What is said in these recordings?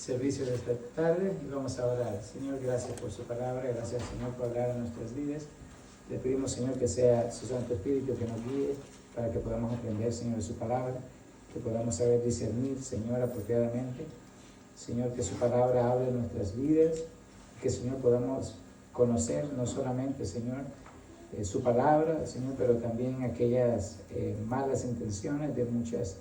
servicio de esta tarde y vamos a orar. Señor, gracias por su palabra, gracias Señor por hablar en nuestras vidas. Le pedimos Señor que sea su Santo Espíritu que nos guíe para que podamos aprender Señor de su palabra, que podamos saber discernir Señor apropiadamente. Señor, que su palabra hable en nuestras vidas, que Señor podamos conocer no solamente Señor su palabra Señor, pero también aquellas malas intenciones de muchas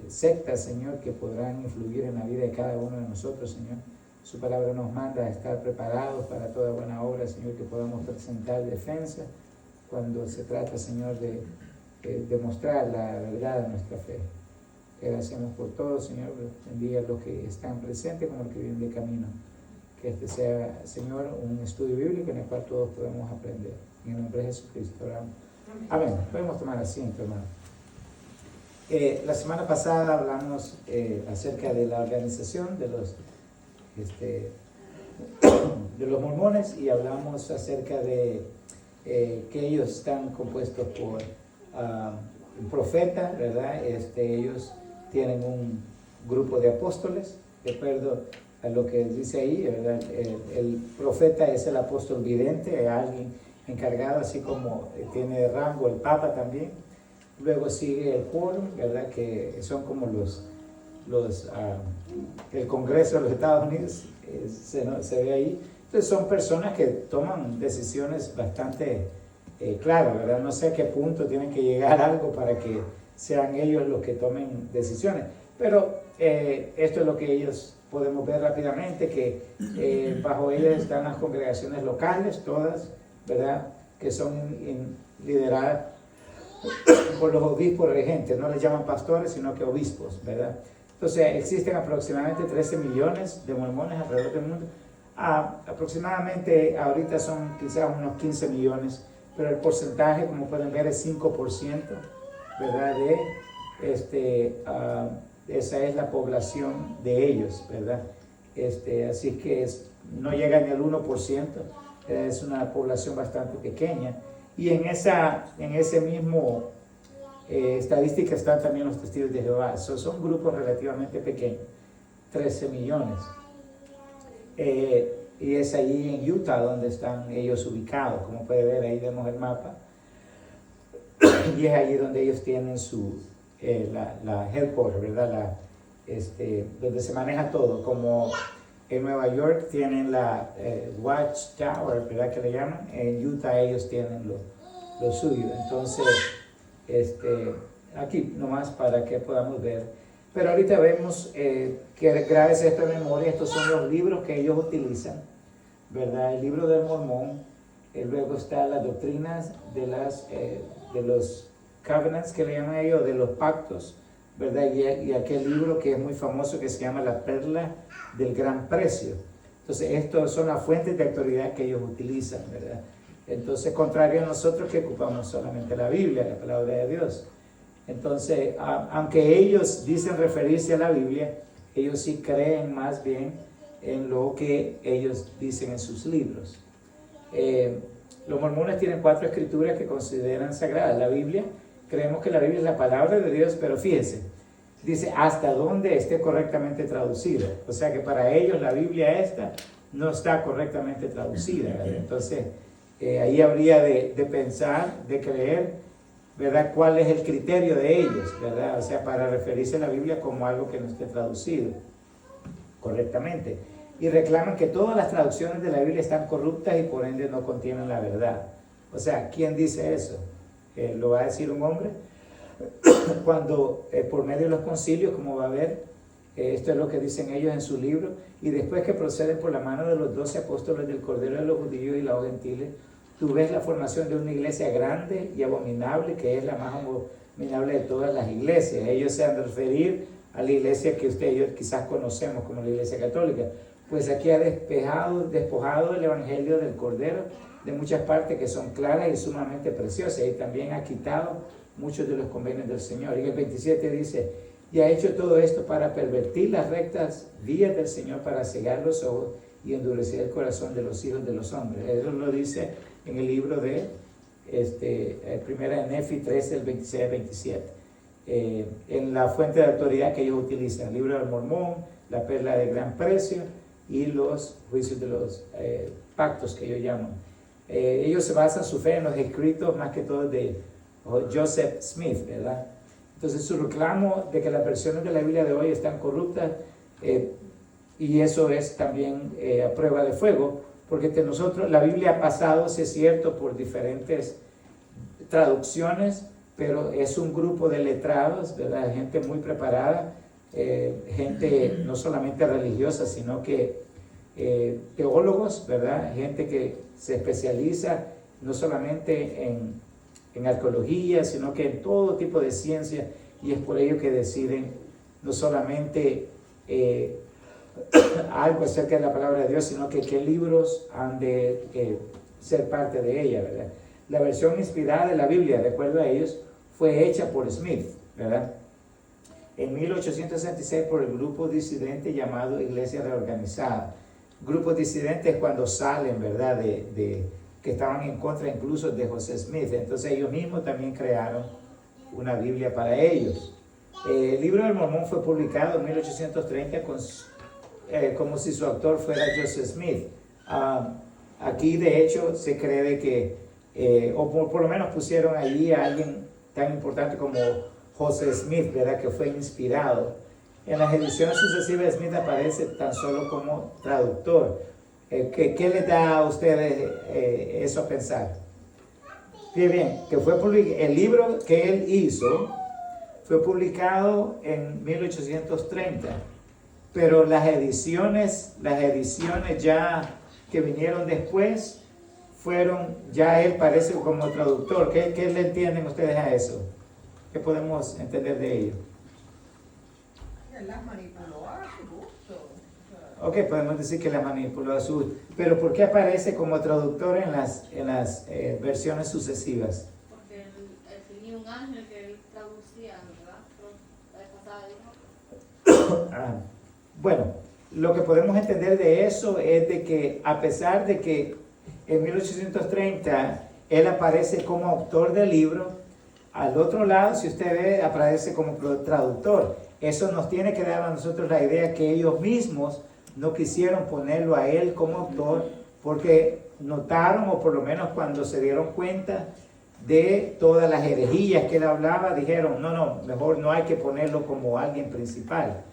sectas, Señor, que podrán influir en la vida de cada uno de nosotros, Señor. Su palabra nos manda a estar preparados para toda buena obra, Señor, que podamos presentar defensa cuando se trata, Señor, de demostrar la verdad de nuestra fe. Te agradecemos por todo, Señor. Bendiga a los que están presentes como los que vienen de camino. Que este sea, Señor, un estudio bíblico en el cual todos podemos aprender. En el nombre de Jesucristo oramos. Amén. Podemos tomar asiento, hermano. La semana pasada hablamos acerca de la organización de los mormones y hablamos acerca de que ellos están compuestos por un profeta, ¿verdad? Ellos tienen un grupo de apóstoles, de acuerdo a lo que dice ahí, ¿verdad? El profeta es el apóstol vidente, alguien encargado, así como tiene rango el papa también. Luego sigue el quórum, ¿verdad? Que son como el Congreso de los Estados Unidos, se ve ahí. Entonces son personas que toman decisiones bastante claras, ¿verdad? No sé a qué punto tienen que llegar algo para que sean ellos los que tomen decisiones. Pero esto es lo que ellos podemos ver rápidamente, que bajo ellos están las congregaciones locales, todas, ¿verdad? Que son lideradas por los obispos regentes, no les llaman pastores, sino que obispos, ¿verdad? Entonces existen aproximadamente 13 millones de mormones alrededor del mundo. Aproximadamente ahorita son quizás unos 15 millones, pero el porcentaje, como pueden ver, es 5%, ¿verdad? Esa es la población de ellos, ¿verdad? Así que no llega ni al 1%, es una población bastante pequeña. Y en ese mismo estadística están también los testigos de Jehová. Son grupos relativamente pequeños, 13 millones. Y es allí en Utah donde están ellos ubicados. Como puede ver, ahí vemos el mapa. Y es allí donde ellos tienen la headquarter, ¿verdad? Donde se maneja todo. Como en Nueva York tienen la Watchtower, ¿verdad? Que le llaman. En Utah ellos tienen lo suyo. Entonces, aquí nomás para que podamos ver. Pero ahorita vemos que gracias a esta memoria, estos son los libros que ellos utilizan, ¿verdad? El libro del Mormón, luego está las doctrinas de los covenants, que le llaman ellos, de los pactos, ¿verdad? Y aquel libro que es muy famoso que se llama La Perla del Gran Precio. Entonces, estos son las fuentes de autoridad que ellos utilizan, ¿verdad? Entonces, contrario a nosotros que ocupamos solamente la Biblia, la palabra de Dios. Entonces, aunque ellos dicen referirse a la Biblia, ellos sí creen más bien en lo que ellos dicen en sus libros. Los mormones tienen 4 escrituras que consideran sagradas. La Biblia, creemos que la Biblia es la palabra de Dios, pero fíjense, dice hasta donde esté correctamente traducida. O sea que para ellos la Biblia esta no está correctamente traducida, ¿verdad? Entonces, ahí habría de pensar, de creer, ¿verdad? ¿Cuál es el criterio de ellos, ¿verdad? O sea, para referirse a la Biblia como algo que no esté traducido correctamente. Y reclaman que todas las traducciones de la Biblia están corruptas y por ende no contienen la verdad. O sea, ¿quién dice eso? ¿Lo va a decir un hombre? Cuando por medio de los concilios, como va a ver, esto es lo que dicen ellos en su libro, y después que proceden por la mano de los 12 apóstoles del Cordero de los judíos y los gentiles, tú ves la formación de una iglesia grande y abominable, que es la más abominable de todas las iglesias. Ellos se han de referir a la iglesia que usted y yo quizás conocemos como la iglesia católica. Pues aquí ha despojado el evangelio del Cordero de muchas partes que son claras y sumamente preciosas, y también ha quitado muchos de los convenios del Señor. Y el 27 dice, y ha hecho todo esto para pervertir las rectas vías del Señor, para cegar los ojos y endurecer el corazón de los hijos de los hombres. Eso lo dice en el libro de primera de Nefi 13, el 26 al 27. en la fuente de autoridad que ellos utilizan: el Libro del Mormón, la Perla de Gran Precio y los juicios de los pactos que ellos llaman. Ellos se basan su fe en los escritos más que todo de Joseph Smith, ¿verdad? Entonces su reclamo de que las versiones de la Biblia de hoy están corruptas, y eso es también a prueba de fuego, porque nosotros, la Biblia ha pasado, si es cierto, por diferentes traducciones, pero es un grupo de letrados, ¿verdad? Gente muy preparada, gente no solamente religiosa, sino que teólogos, ¿verdad? Gente que se especializa no solamente en arqueología, sino que en todo tipo de ciencia, y es por ello que deciden no solamente algo acerca de la palabra de Dios, sino que qué libros han de ser parte de ella, ¿verdad? La versión inspirada de la Biblia, de acuerdo a ellos, fue hecha por Smith, ¿verdad? En 1866 por el grupo disidente llamado Iglesia Reorganizada. Grupos disidentes cuando salen, ¿verdad? Que estaban en contra incluso de José Smith. Entonces ellos mismos también crearon una Biblia para ellos. El Libro del Mormón fue publicado en 1830 como si su autor fuera Joseph Smith. Aquí de hecho se cree de que, o por lo menos pusieron allí a alguien tan importante como José Smith, ¿verdad? Que fue inspirado. En las ediciones sucesivas Smith aparece tan solo como traductor. ¿Qué les da a ustedes eso a pensar? Bien, que fue el libro que él hizo fue publicado en 1830, pero las ediciones ya que vinieron después fueron, ya él parece como traductor. ¿Qué le entienden ustedes a eso? ¿Qué podemos entender de ello? Las manipuló a su gusto. Ok, podemos decir que las manipuló a su gusto. Pero ¿por qué aparece como traductor en las versiones sucesivas? Porque él tenía un ángel que él traducía, ¿verdad? Bueno, lo que podemos entender de eso es de que a pesar de que en 1830 él aparece como autor del libro, al otro lado, si usted ve, aparece como traductor. Eso nos tiene que dar a nosotros la idea que ellos mismos no quisieron ponerlo a él como autor, porque notaron, o por lo menos cuando se dieron cuenta de todas las herejías que él hablaba, dijeron, no, mejor no hay que ponerlo como alguien principal.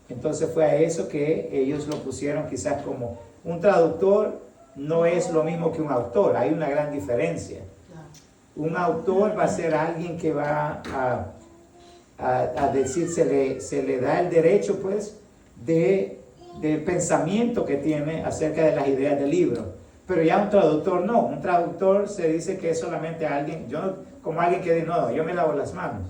Entonces fue a eso que ellos lo pusieron quizás como un traductor. No es lo mismo que un autor, hay una gran diferencia. Un autor va a ser alguien que va a decir, se le da el derecho pues del pensamiento que tiene acerca de las ideas del libro. Pero ya un traductor no, un traductor se dice que es solamente alguien, como alguien que dice, no, yo me lavo las manos.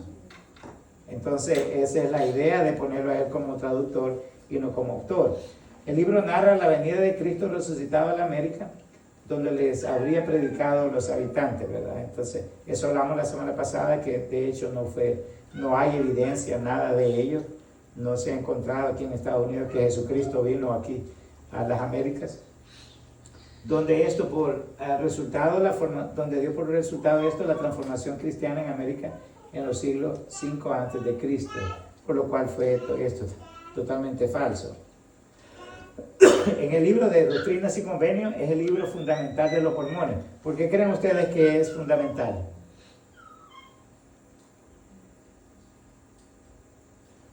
Entonces esa es la idea de ponerlo a él como traductor y no como autor. El libro narra la venida de Cristo resucitado a la América, donde les habría predicado los habitantes, ¿verdad? Entonces, eso hablamos la semana pasada, que de hecho no hay evidencia, nada de ello. No se ha encontrado aquí en Estados Unidos que Jesucristo vino aquí a las Américas. Donde esto donde dio por resultado esto la transformación cristiana en América en los siglos 5 antes de Cristo, por lo cual fue esto totalmente falso. En el libro de Doctrinas y Convenios es el libro fundamental de los mormones. ¿Por qué creen ustedes que es fundamental?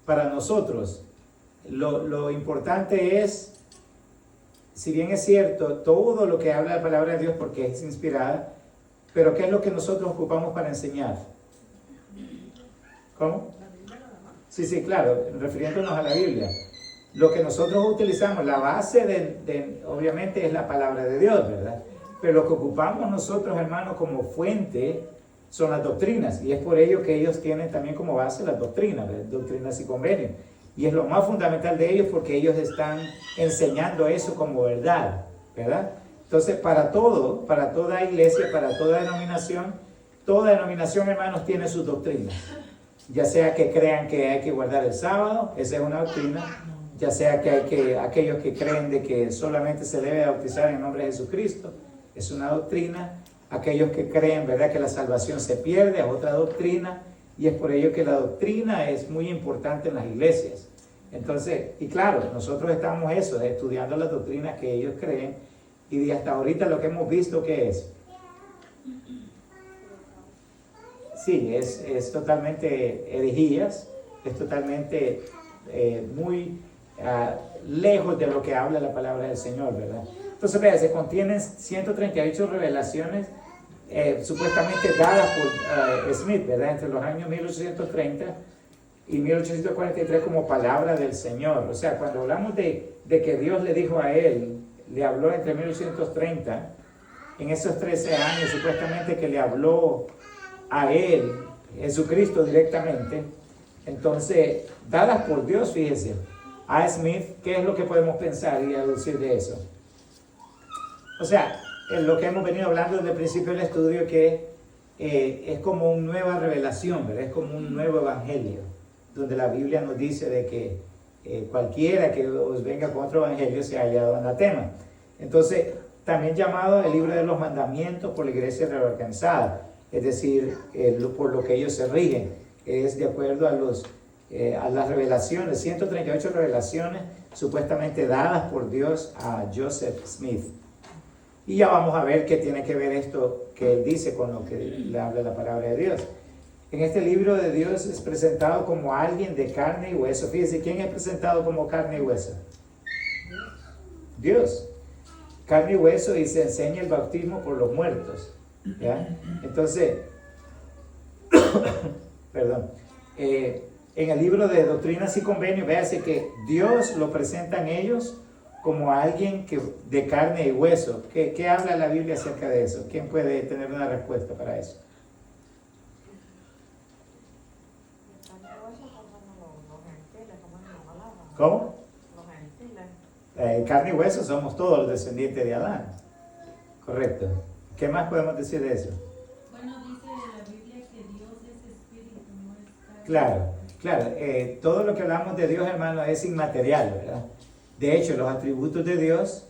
Para nosotros, lo importante es, si bien es cierto, todo lo que habla la palabra de Dios porque es inspirada, pero ¿qué es lo que nosotros ocupamos para enseñar? ¿Cómo? Sí, claro, refiriéndonos a la Biblia. Lo que nosotros utilizamos, la base obviamente es la palabra de Dios, ¿verdad? Pero lo que ocupamos nosotros, hermanos, como fuente son las doctrinas, y es por ello que ellos tienen también como base las doctrinas, ¿verdad? Doctrinas y convenios. Y es lo más fundamental de ellos porque ellos están enseñando eso como verdad, ¿verdad? Entonces, para toda iglesia, para toda denominación, hermanos, tiene sus doctrinas. Ya sea que crean que hay que guardar el sábado, esa es una doctrina. Ya sea que aquellos que creen de que solamente se debe bautizar en el nombre de Jesucristo, es una doctrina. Aquellos que creen, ¿verdad?, que la salvación se pierde, es otra doctrina. Y es por ello que la doctrina es muy importante en las iglesias. Entonces, y claro, nosotros estamos estudiando las doctrinas que ellos creen, y hasta ahorita lo que hemos visto que es, sí, es totalmente herejías, es totalmente muy lejos de lo que habla la palabra del Señor, ¿verdad? Entonces, vea, se contienen 138 revelaciones supuestamente dadas por Smith, ¿verdad? Entre los años 1830 y 1843 como palabra del Señor. O sea, cuando hablamos de que Dios le dijo a él, le habló entre 1830, en esos 13 años supuestamente que le habló a él, Jesucristo directamente, entonces, dadas por Dios, fíjese, a Smith, ¿qué es lo que podemos pensar y deducir de eso? O sea, lo que hemos venido hablando desde el principio del estudio, que es como una nueva revelación, ¿verdad? Es como un nuevo evangelio, donde la Biblia nos dice de que cualquiera que os venga con otro evangelio se ha hallado anatema. Entonces, también llamado el libro de los mandamientos por la iglesia reorganizada, es decir, por lo que ellos se rigen, es de acuerdo a las revelaciones, 138 revelaciones supuestamente dadas por Dios a Joseph Smith. Y ya vamos a ver qué tiene que ver esto que él dice con lo que le habla la palabra de Dios. En este libro de Dios es presentado como alguien de carne y hueso. Fíjense, ¿quién es presentado como carne y hueso? Dios. Carne y hueso, y se enseña el bautismo por los muertos. ¿Ya? Entonces, perdón. En el libro de Doctrinas y Convenios, véase que Dios lo presentan ellos como alguien de carne y hueso. ¿Qué habla la Biblia acerca de eso? ¿Quién puede tener una respuesta para eso? ¿Cómo? Carne y hueso somos todos los descendientes de Adán. Correcto. ¿Qué más podemos decir de eso? Bueno, dice la Biblia que Dios es espíritu, no es carne. Claro. Todo lo que hablamos de Dios, hermano, es inmaterial, ¿verdad? De hecho, los atributos de Dios,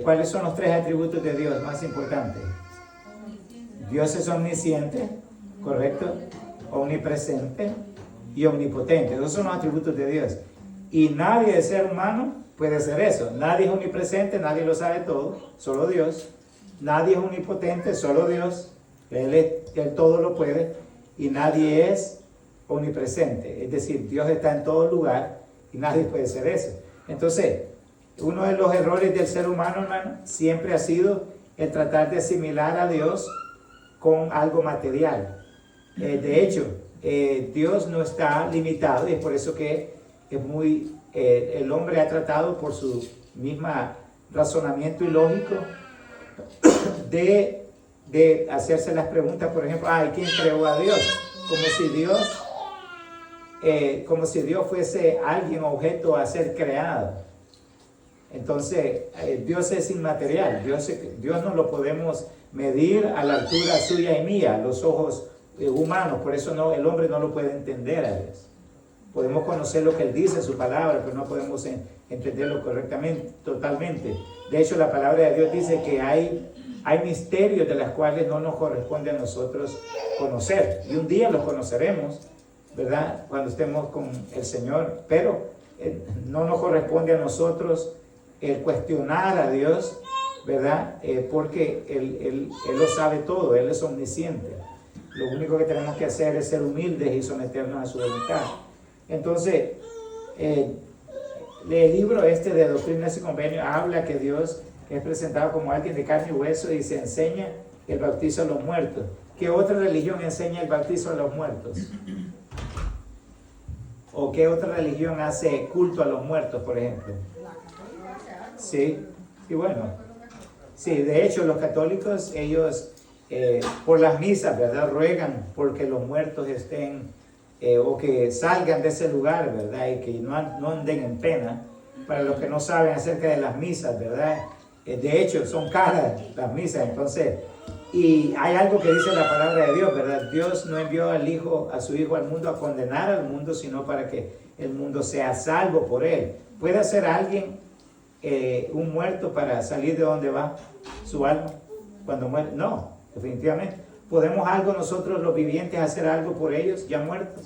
¿cuáles son los 3 atributos de Dios más importantes? Dios es omnisciente, ¿correcto? Omnipresente y omnipotente. Esos son los atributos de Dios. Y nadie de ser humano puede ser eso. Nadie es omnipresente, nadie lo sabe todo, solo Dios. Nadie es omnipotente, solo Dios. Él todo lo puede. Y nadie es omnipresente. Es decir, Dios está en todo lugar y nadie puede ser eso. Entonces, uno de los errores del ser humano, hermano, siempre ha sido el tratar de asimilar a Dios con algo material. De hecho, Dios no está limitado, y es por eso que el hombre ha tratado por su misma razonamiento ilógico de hacerse las preguntas, por ejemplo, ¿quién creó a Dios? Como si Dios fuese alguien, objeto a ser creado. Entonces, Dios es inmaterial. Dios no lo podemos medir a la altura suya y mía, los ojos humanos. Por eso el hombre no lo puede entender a Dios. Podemos conocer lo que Él dice en su palabra, pero no podemos entenderlo correctamente, totalmente. De hecho, la palabra de Dios dice que hay misterios de los cuales no nos corresponde a nosotros conocer. Y un día los conoceremos, ¿verdad? Cuando estemos con el Señor. Pero no nos corresponde a nosotros el cuestionar a Dios, ¿verdad? Porque Él lo sabe todo, Él es omnisciente. Lo único que tenemos que hacer es ser humildes y someternos a su voluntad. Entonces, el libro de Doctrinas y Convenios habla que Dios es presentado como alguien de carne y hueso y se enseña el bautizo a los muertos. ¿Qué otra religión enseña el bautizo a los muertos? ¿O qué otra religión hace culto a los muertos, por ejemplo? Sí, y bueno. Sí, de hecho, los católicos, ellos por las misas, ¿verdad? Ruegan porque los muertos estén o que salgan de ese lugar, ¿verdad? Y que no anden en pena. Para los que no saben acerca de las misas, ¿verdad? De hecho, son caras las misas, entonces, y hay algo que dice la palabra de Dios, ¿verdad? Dios no envió a su Hijo al mundo a condenar al mundo, sino para que el mundo sea salvo por Él. ¿Puede hacer alguien un muerto para salir de donde va su alma cuando muere? No, definitivamente. ¿Podemos algo nosotros los vivientes hacer algo por ellos ya muertos?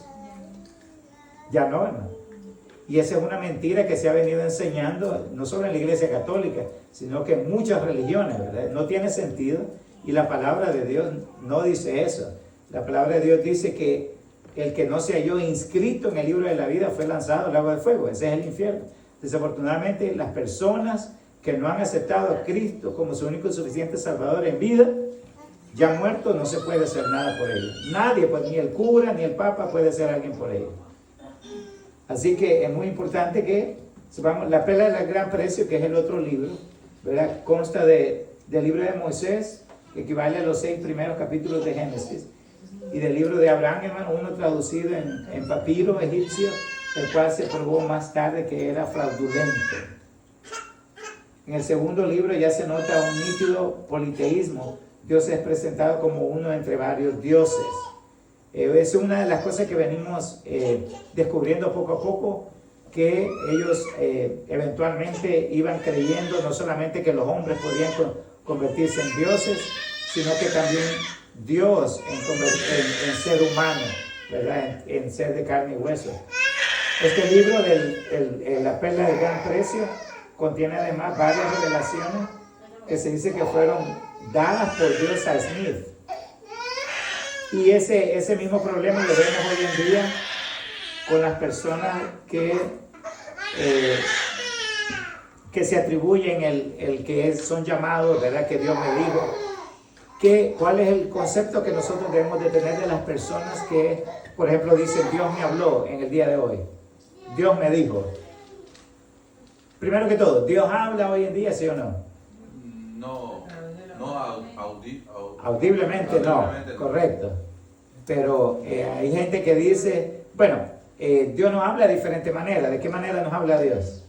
Ya no, hermano. Y esa es una mentira que se ha venido enseñando, no solo en la Iglesia Católica, sino que en muchas religiones, ¿verdad? No tiene sentido y la palabra de Dios no dice eso. La palabra de Dios dice que el que no se halló inscrito en el libro de la vida fue lanzado al lago de fuego. Ese es el infierno. Desafortunadamente, las personas que no han aceptado a Cristo como su único y suficiente Salvador en vida, ya muerto, no se puede hacer nada por ellos. Nadie, pues, ni el cura ni el papa puede hacer alguien por ellos. Así que es muy importante que sepamos, la perla del gran precio, que es el otro libro, ¿verdad? Consta del libro de Moisés, que equivale a los 6 primeros capítulos de Génesis, y del libro de Abraham, hermano, uno traducido en papiro egipcio, el cual se probó más tarde que era fraudulento. En el segundo libro ya se nota un nítido politeísmo. Dios es presentado como uno entre varios dioses. Es una de las cosas que venimos descubriendo poco a poco, que ellos eventualmente iban creyendo no solamente que los hombres podían convertirse en dioses, sino que también Dios en ser humano, ¿verdad? En ser de carne y hueso. Este libro, La perla del gran precio, contiene además varias revelaciones que se dice que fueron dadas por Dios a Smith. Y ese mismo problema lo vemos hoy en día con las personas que se atribuyen el que son llamados, ¿verdad? Que Dios me dijo. ¿Cuál es el concepto que nosotros debemos de tener de las personas que, por ejemplo, dicen Dios me habló en el día de hoy? Dios me dijo. Primero que todo, ¿Dios habla hoy en día, sí o no? Audiblemente no, correcto. Pero hay gente que dice, bueno, Dios nos habla de diferente manera. ¿De qué manera nos habla Dios?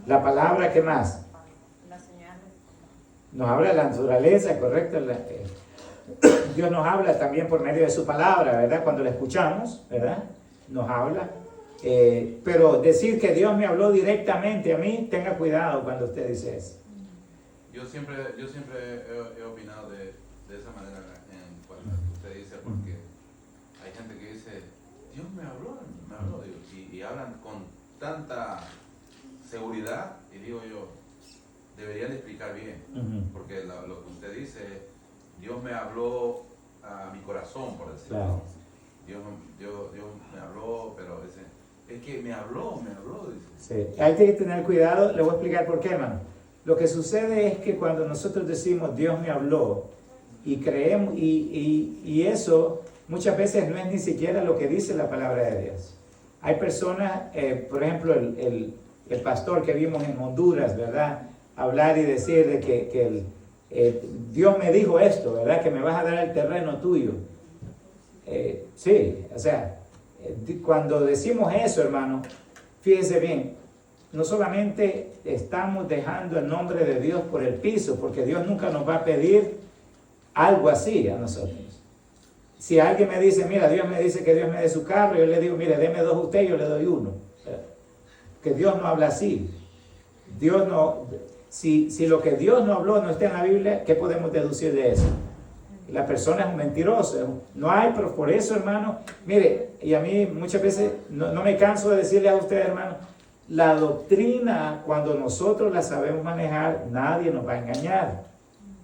La palabra, ¿qué más? Nos habla de la naturaleza, correcto. Dios nos habla también por medio de su palabra, ¿verdad? Cuando la escuchamos, ¿verdad? Nos habla. Pero decir que Dios me habló directamente a mí, tenga cuidado cuando usted dice eso. Yo siempre he opinado de esa manera en cuanto a lo que usted dice, porque hay gente que dice, Dios me habló, y hablan con tanta seguridad, y digo yo, deberían explicar bien, porque lo que usted dice, Dios me habló a mi corazón, por decirlo así. Claro. Dios me habló, pero es que me habló, dice. Sí, hay que tener cuidado, le voy a explicar por qué, hermano. Lo que sucede es que cuando nosotros decimos Dios me habló y creemos, y eso muchas veces no es ni siquiera lo que dice la palabra de Dios. Hay personas, por ejemplo, el pastor que vimos en Honduras, ¿verdad? Hablar y decir de que Dios me dijo esto, ¿verdad? Que me vas a dar el terreno tuyo. Sí, o sea, cuando decimos eso, hermano, fíjense bien, no solamente estamos dejando el nombre de Dios por el piso, porque Dios nunca nos va a pedir algo así a nosotros. Si alguien me dice, mira, Dios me dice que Dios me dé su carro, yo le digo, mire, deme 2 a usted, yo le doy 1. Que Dios no habla así. Dios no, si lo que Dios no habló no está en la Biblia, ¿qué podemos deducir de eso? La persona es un mentiroso. No hay, pero por eso, hermano, mire, y a mí muchas veces no me canso de decirle a ustedes, hermano, la doctrina, cuando nosotros la sabemos manejar, nadie nos va a engañar.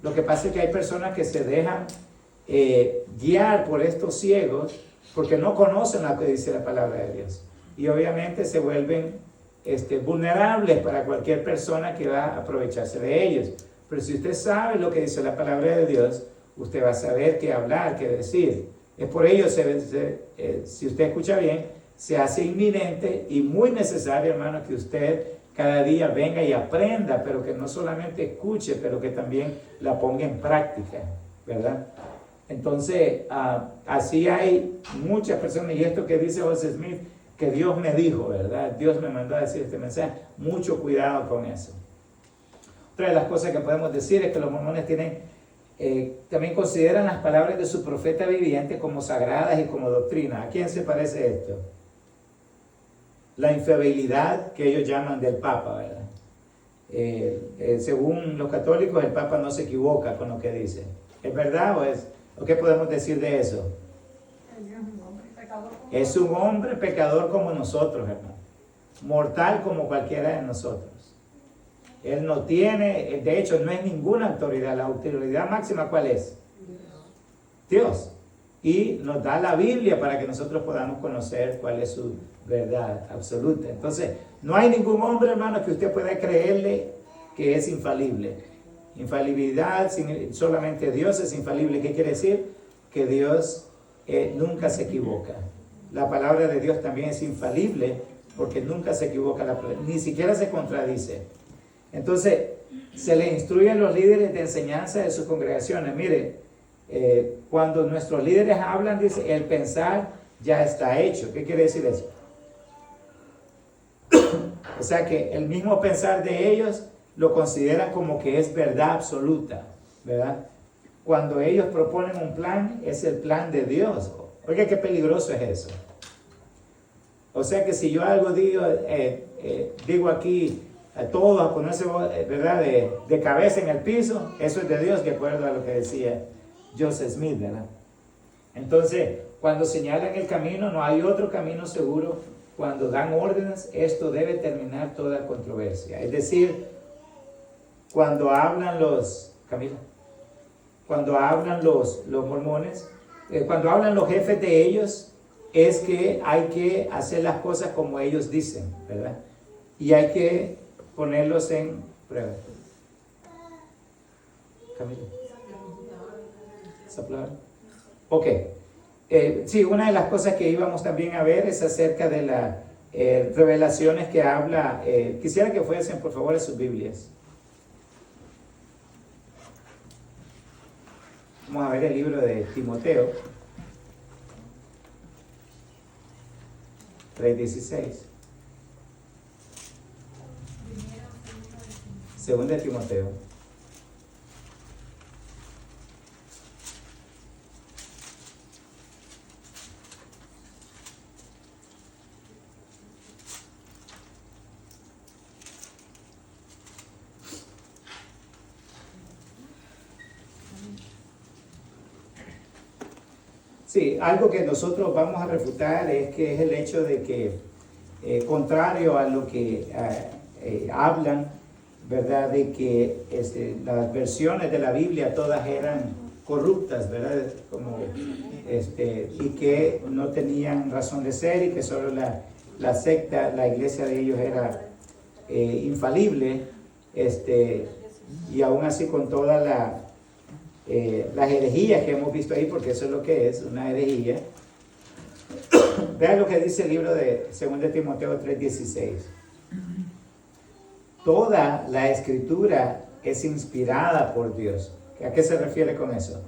Lo que pasa es que hay personas que se dejan guiar por estos ciegos porque no conocen lo que dice la palabra de Dios. Y obviamente se vuelven vulnerables para cualquier persona que va a aprovecharse de ellos. Pero si usted sabe lo que dice la palabra de Dios, usted va a saber qué hablar, qué decir. Es por ello, si usted escucha bien, se hace inminente y muy necesario, hermano, que usted cada día venga y aprenda, pero que no solamente escuche, pero que también la ponga en práctica, ¿verdad? Entonces, así hay muchas personas, y esto que dice José Smith, que Dios me dijo, ¿verdad? Dios me mandó a decir este mensaje. Mucho cuidado con eso. Otra de las cosas que podemos decir es que los mormones también consideran las palabras de su profeta viviente como sagradas y como doctrina. ¿A quién se parece esto? La infidelidad que ellos llaman del Papa, ¿verdad? Según los católicos, el Papa no se equivoca con lo que dice. ¿Es verdad o es ¿O qué podemos decir de eso? Es un hombre pecador como nosotros, hermano. Mortal como cualquiera de nosotros. Él no tiene, de hecho, no es ninguna autoridad. La autoridad máxima, ¿cuál es? Dios. Y nos da la Biblia para que nosotros podamos conocer cuál es su verdad absoluta. Entonces, no hay ningún hombre, hermano, que usted pueda creerle que es infalible. Infalibilidad, solamente Dios es infalible. ¿Qué quiere decir? Que Dios nunca se equivoca. La palabra de Dios también es infalible porque nunca se equivoca, ni siquiera se contradice. Entonces, se le instruyen los líderes de enseñanza de sus congregaciones. Mire, cuando nuestros líderes hablan, dice, el pensar ya está hecho. ¿Qué quiere decir eso? O sea que el mismo pensar de ellos lo consideran como que es verdad absoluta, ¿verdad? Cuando ellos proponen un plan, es el plan de Dios. Oiga, qué peligroso es eso. O sea que si yo algo digo aquí a todos a ponerse, ¿verdad?, de cabeza en el piso, eso es de Dios, de acuerdo a lo que decía Joseph Smith, ¿verdad? Entonces, cuando señalan el camino, no hay otro camino seguro. Cuando dan órdenes, esto debe terminar toda controversia. Es decir, cuando hablan los mormones, cuando hablan los jefes de ellos, es que hay que hacer las cosas como ellos dicen, ¿verdad? Y hay que ponerlos en prueba. Camila. Ok. Sí, una de las cosas que íbamos también a ver es acerca de las revelaciones que habla. Quisiera que fuesen, por favor, a sus Biblias. Vamos a ver el libro de Timoteo 3:16. Segunda de Timoteo. Sí, algo que nosotros vamos a refutar es que es el hecho de que, contrario a lo que hablan, ¿verdad?, de que las versiones de la Biblia todas eran corruptas, ¿verdad?, y que no tenían razón de ser y que solo la secta, la iglesia de ellos era infalible, y aún así con todas las herejías que hemos visto ahí, porque eso es lo que es, una herejía. Vean lo que dice el libro de 2 Timoteo 3:16. Toda la escritura es inspirada por Dios. ¿A qué se refiere con eso?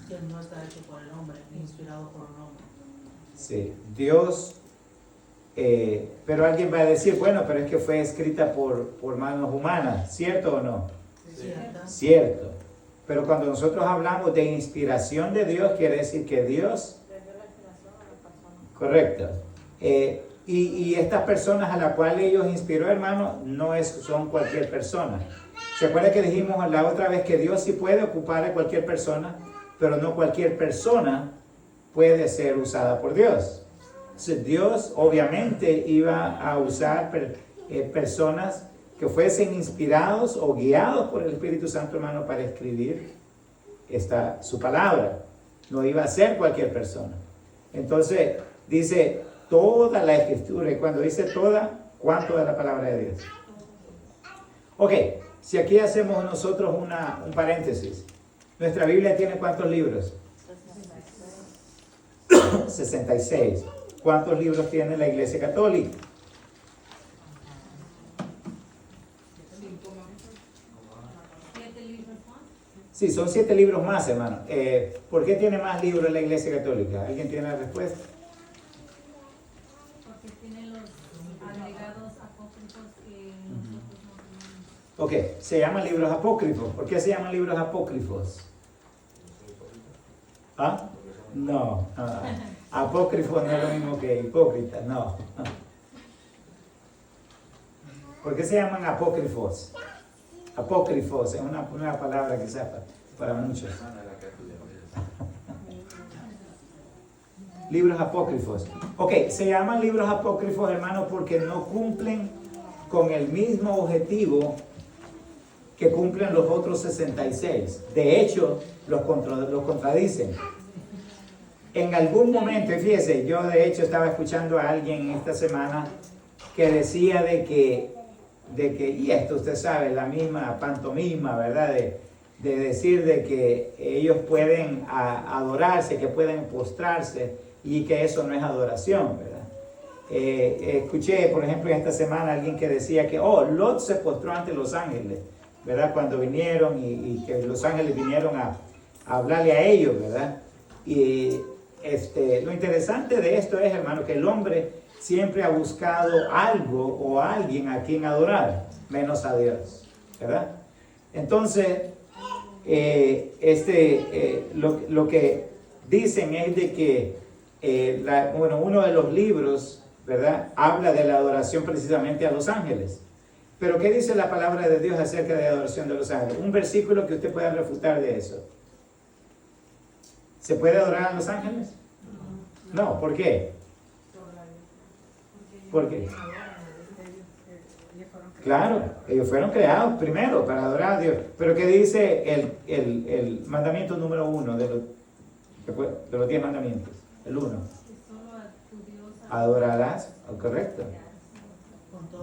Que no está hecho por el hombre, ni inspirado por un hombre. Sí, Dios, pero alguien va a decir, bueno, pero es que fue escrita por manos humanas, ¿cierto o no? Cierto. Cierto. Pero cuando nosotros hablamos de inspiración de Dios, quiere decir que Dios... Correcto. Y estas personas a las cuales ellos inspiró, hermano, son cualquier persona. ¿Se acuerda que dijimos la otra vez que Dios sí puede ocupar a cualquier persona, pero no cualquier persona puede ser usada por Dios? Entonces, Dios obviamente iba a usar personas que fuesen inspirados o guiados por el Espíritu Santo, hermano, para escribir su palabra. No iba a ser cualquier persona. Entonces, dice toda la escritura, y cuando dice toda, ¿cuánto de la palabra de Dios? Ok, si aquí hacemos nosotros un paréntesis, ¿nuestra Biblia tiene cuántos libros? 66. ¿Cuántos libros tiene la Iglesia Católica? Sí, son 7 libros más, hermano. ¿Por qué tiene más libros la Iglesia Católica? ¿Alguien tiene la respuesta? Porque tiene los agregados apócrifos que nosotros no tenemos. Ok, se llaman libros apócrifos. ¿Por qué se llaman libros apócrifos? ¿Ah? No. Apócrifo no es lo mismo que hipócrita, no. ¿Por qué se llaman apócrifos? Apócrifos es una palabra quizás para muchos. libros apócrifos. Ok, se llaman libros apócrifos, hermanos, porque no cumplen con el mismo objetivo que cumplen los otros 66. De hecho, los contradicen. En algún momento, y fíjese, yo de hecho estaba escuchando a alguien esta semana que decía de que, y esto usted sabe, la misma pantomima, ¿verdad? De decir de que ellos pueden adorarse, que pueden postrarse y que eso no es adoración, ¿verdad? Escuché, por ejemplo, esta semana alguien que decía que, Lot se postró ante los ángeles, ¿verdad? Cuando vinieron y que los ángeles vinieron a hablarle a ellos, ¿verdad? Y lo interesante de esto es, hermano, que el hombre siempre ha buscado algo o alguien a quien adorar, menos a Dios, ¿verdad? Entonces, lo que dicen es de que, uno de los libros, ¿verdad?, habla de la adoración precisamente a los ángeles. Pero ¿qué dice la palabra de Dios acerca de la adoración de los ángeles? Un versículo que usted pueda refutar de eso. ¿Se puede adorar a los ángeles? No, ¿por qué? ¿Por qué? Claro, ellos fueron creados primero para adorar a Dios. Pero ¿qué dice el mandamiento número 1 de los 10 mandamientos? El 1. Adorarás, correcto.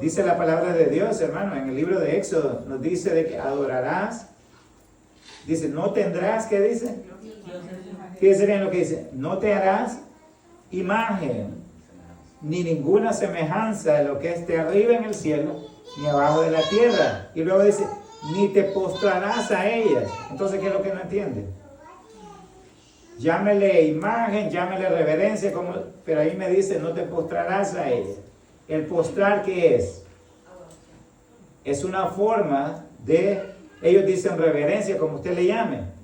Dice la palabra de Dios, hermano, en el libro de Éxodo, nos dice de que adorarás. Dice, no tendrás, ¿qué dice? Fíjense bien lo que dice, no te harás imagen, ni ninguna semejanza de lo que esté arriba en el cielo, ni abajo de la tierra. Y luego dice, ni te postrarás a ellas. Entonces, ¿qué es lo que no entiende? Llámele imagen, llámele reverencia, pero ahí me dice, no te postrarás a ellas. ¿El postrar qué es? Es una forma de, ellos dicen reverencia, como usted le llame,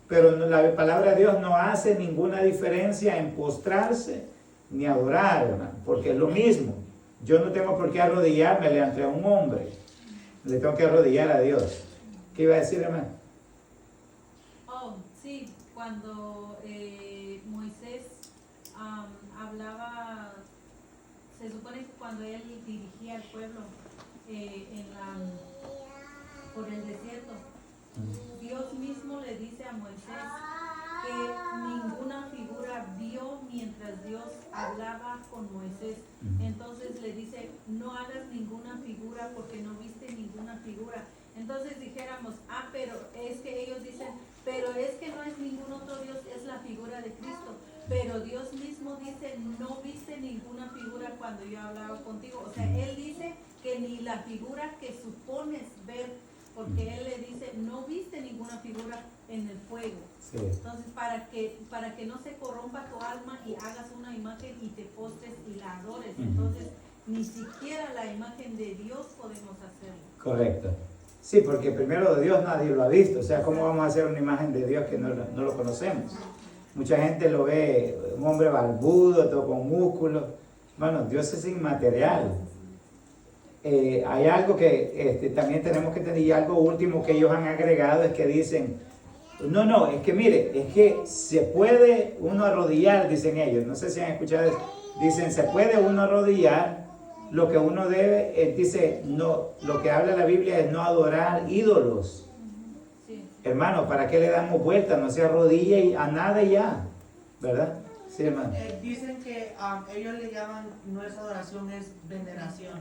pero la palabra de Dios no hace ninguna diferencia en postrarse ni adorar, hermano, porque es lo mismo. Yo no tengo por qué arrodillármele ante un hombre, le tengo que arrodillar a Dios. ¿Qué iba a decir, hermano? Sí, cuando Moisés hablaba, se supone que cuando él dirigía al pueblo por el desierto, Dios mismo le dice a Moisés que ninguna figura vio mientras Dios hablaba con Moisés. Entonces le dice, no hagas ninguna figura porque no viste ninguna figura. Entonces dijéramos, pero es que ellos dicen, pero es que no es ningún otro Dios, es la figura de Cristo. Pero Dios mismo dice, no viste ninguna figura cuando yo hablaba contigo. O sea, Él dice que ni la figura que supones ver, porque Él le dice, no viste ninguna figura en el fuego. Sí. Entonces, para que no se corrompa tu alma y hagas una imagen y te postres y la adores. Entonces, ni siquiera la imagen de Dios podemos hacerlo. Correcto. Sí, porque primero de Dios nadie lo ha visto. O sea, ¿cómo vamos a hacer una imagen de Dios que no lo conocemos? Mucha gente lo ve, un hombre barbudo, todo con músculos. Bueno, Dios es inmaterial. Hay algo que también tenemos que tener, y algo último que ellos han agregado es que dicen, no, es que mire, es que se puede uno arrodillar, dicen ellos, no sé si han escuchado eso, dicen, se puede uno arrodillar, lo que uno debe, dice, no, lo que habla la Biblia es no adorar ídolos. Sí. Hermano, ¿para qué le damos vuelta? No se arrodilla y a nada y ya, ¿verdad? Sí, hermano. Dicen que ellos le llaman, no es adoración, es veneración.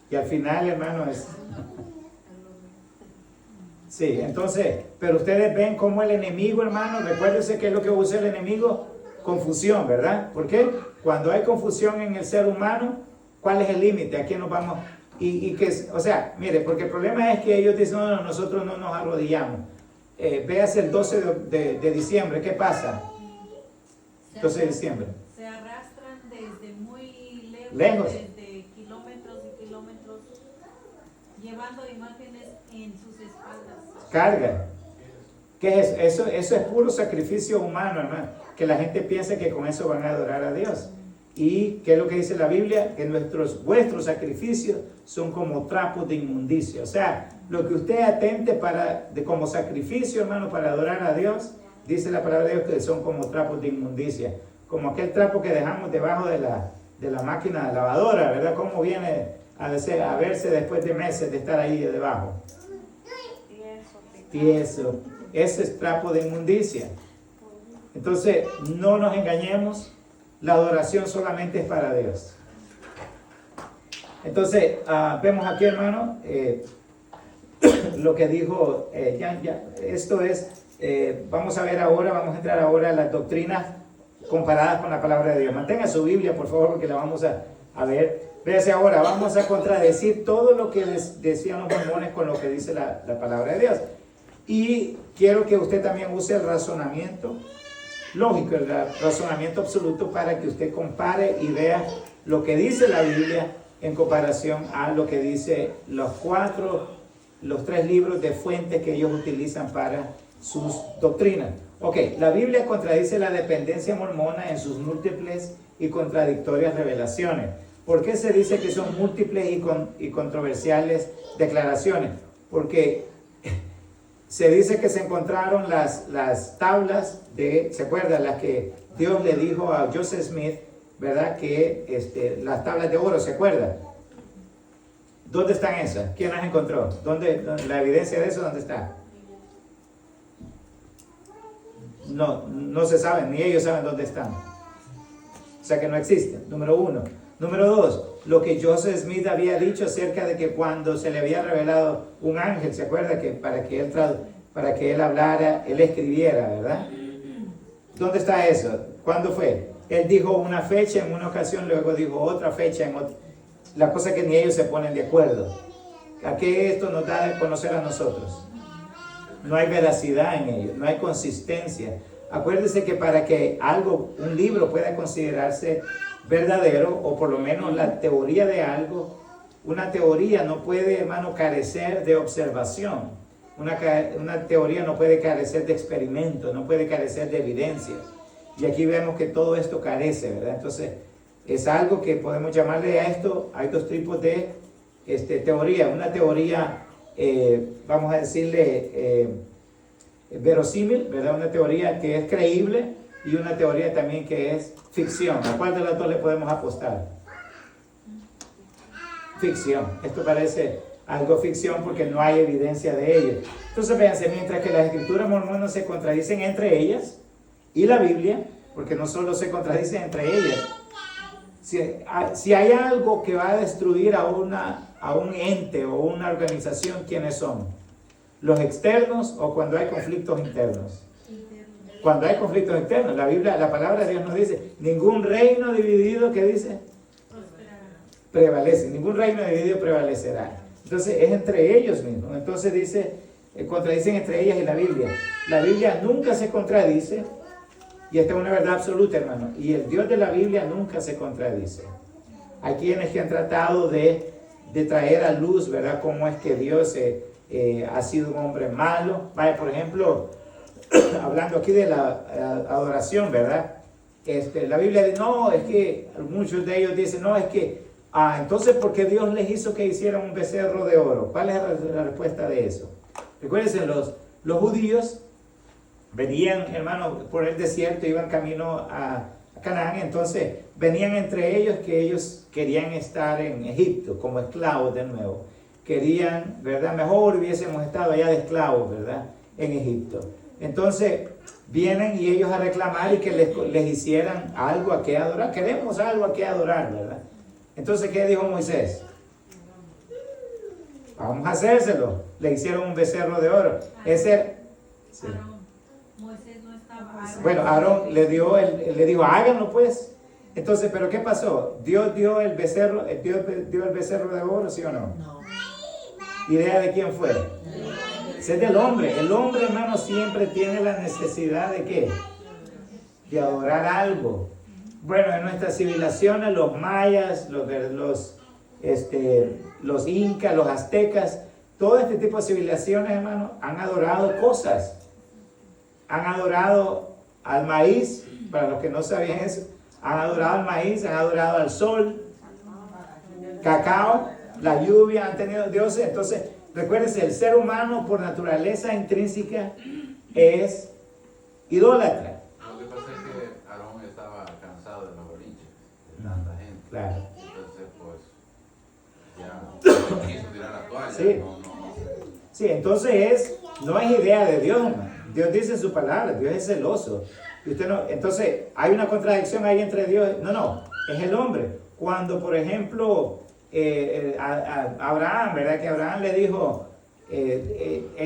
Y al final, hermano, es... Sí, entonces, pero ustedes ven cómo el enemigo, hermano, recuérdense que es lo que usa el enemigo, confusión, ¿verdad? ¿Por qué? Cuando hay confusión en el ser humano, ¿cuál es el límite? ¿A quién nos vamos? O sea, mire, porque el problema es que ellos dicen, no, nosotros no nos arrodillamos. Véase el 12 de diciembre, ¿qué pasa? 12 de diciembre. Se arrastran desde muy lejos. Desde kilómetros y kilómetros, llevando imágenes en sus espaldas. Carga. ¿Qué es eso? Eso es puro sacrificio humano, hermano. Que la gente piensa que con eso van a adorar a Dios. ¿Y qué es lo que dice la Biblia? Que vuestros sacrificios son como trapos de inmundicia. O sea, lo que usted atente como sacrificio, hermano, para adorar a Dios, dice la palabra de Dios que son como trapos de inmundicia. como aquel trapo que dejamos debajo de la máquina lavadora, ¿verdad? ¿Cómo viene a verse después de meses de estar ahí debajo? Tieso. Ese es trapo de inmundicia. Entonces, no nos engañemos, la adoración solamente es para Dios. Entonces, vemos aquí, hermano, lo que dijo esto es, vamos a ver ahora, vamos a entrar ahora a las doctrinas comparadas con la palabra de Dios. Mantenga su Biblia, por favor, porque la vamos a ver. Véase ahora, vamos a contradecir todo lo que decían los mormones con lo que dice la palabra de Dios. Y quiero que usted también use el razonamiento lógico, el razonamiento absoluto, para que usted compare y vea lo que dice la Biblia en comparación a lo que dice los 3 libros de fuentes que ellos utilizan para sus doctrinas. Ok, la Biblia contradice la dependencia mormona en sus múltiples y contradictorias revelaciones. ¿Por qué se dice que son múltiples y controversiales declaraciones? Porque se dice que se encontraron las tablas ¿se acuerdan? Las que Dios le dijo a Joseph Smith, ¿verdad? Que las tablas de oro, ¿se acuerdan? ¿Dónde están esas? ¿Quién las encontró? ¿Dónde la evidencia de eso dónde está? No se sabe, ni ellos saben dónde están. O sea que no existen, número 1. Número 2, lo que Joseph Smith había dicho acerca de que cuando se le había revelado un ángel, ¿se acuerda? Que para que él hablara, él escribiera, ¿verdad? ¿Dónde está eso? ¿Cuándo fue? Él dijo una fecha en una ocasión, luego dijo otra fecha en otra. La cosa es que ni ellos se ponen de acuerdo. ¿A qué esto nos da de conocer a nosotros? No hay veracidad en ello, no hay consistencia. Acuérdese que para que un libro pueda considerarse verdadero, o por lo menos la teoría de algo, una teoría no puede, hermano, carecer de observación. Una teoría no puede carecer de experimento, no puede carecer de evidencia. Y aquí vemos que todo esto carece, ¿verdad? Entonces, es algo que podemos llamarle a esto. Hay 2 tipos de teoría. Una teoría, vamos a decirle, verosímil, ¿verdad? Una teoría que es creíble, y una teoría también que es ficción. ¿A cuál de las 2 le podemos apostar? Ficción. Esto parece algo ficción porque no hay evidencia de ello. Entonces, véanse, mientras que las escrituras mormonas se contradicen entre ellas, y la Biblia, porque no solo se contradicen entre ellas, si hay algo que va a destruir a un ente o una organización, ¿quiénes son? ¿Los externos o cuando hay conflictos internos? Cuando hay conflictos internos. La Biblia, la palabra de Dios nos dice, ningún reino dividido, ¿qué dice? Prevalece. Ningún reino dividido prevalecerá. Entonces es entre ellos mismos. Entonces dice, contradicen entre ellas y la Biblia. La Biblia nunca se contradice, y esta es una verdad absoluta, hermano. Y el Dios de la Biblia nunca se contradice. Hay quienes que han tratado de traer a luz, ¿verdad?, cómo es que Dios ha sido un hombre malo. Vaya, por ejemplo, hablando aquí de la adoración, ¿verdad? La Biblia dice, no, es que muchos de ellos dicen, no, es que, entonces, ¿por qué Dios les hizo que hicieran un becerro de oro? ¿Cuál es la respuesta de eso? Recuérdense, los judíos venían, hermano, por el desierto, iban camino a Canaán, entonces venían entre ellos que ellos querían estar en Egipto como esclavos de nuevo. Querían, ¿verdad? Mejor hubiésemos estado allá de esclavos, ¿verdad?, en Egipto. Entonces vienen y ellos a reclamar y que les hicieran algo a que adorar. Queremos algo a que adorar, ¿verdad? Entonces, ¿qué dijo Moisés? Vamos a hacérselo. Le hicieron un becerro de oro. Sí. Moisés no estaba. Bueno, Aarón le dijo, háganlo pues. Entonces, ¿pero qué pasó? ¿Dios dio el becerro de oro, sí o no? No. ¿Idea de quién fue? Es del hombre. El hombre, hermano, siempre tiene la necesidad de ¿qué? De adorar algo. Bueno, en nuestras civilizaciones, los mayas, los incas, los aztecas, todo este tipo de civilizaciones, hermano, han adorado cosas. Han adorado al maíz, para los que no sabían eso, han adorado al maíz, han adorado al sol, cacao, la lluvia, han tenido dioses. Entonces, recuérdense, el ser humano por naturaleza intrínseca es idólatra. Lo que pasa es que Aarón estaba acá Claro. Entonces, pues, ya quiso tirar la toalla. Sí. No. Sí, entonces no es idea de Dios, hermano. Dios dice en su palabra, Dios es celoso. Y usted no, entonces, hay una contradicción ahí entre Dios. No, es el hombre. Cuando, por ejemplo, Abraham, ¿verdad? Que Abraham le dijo,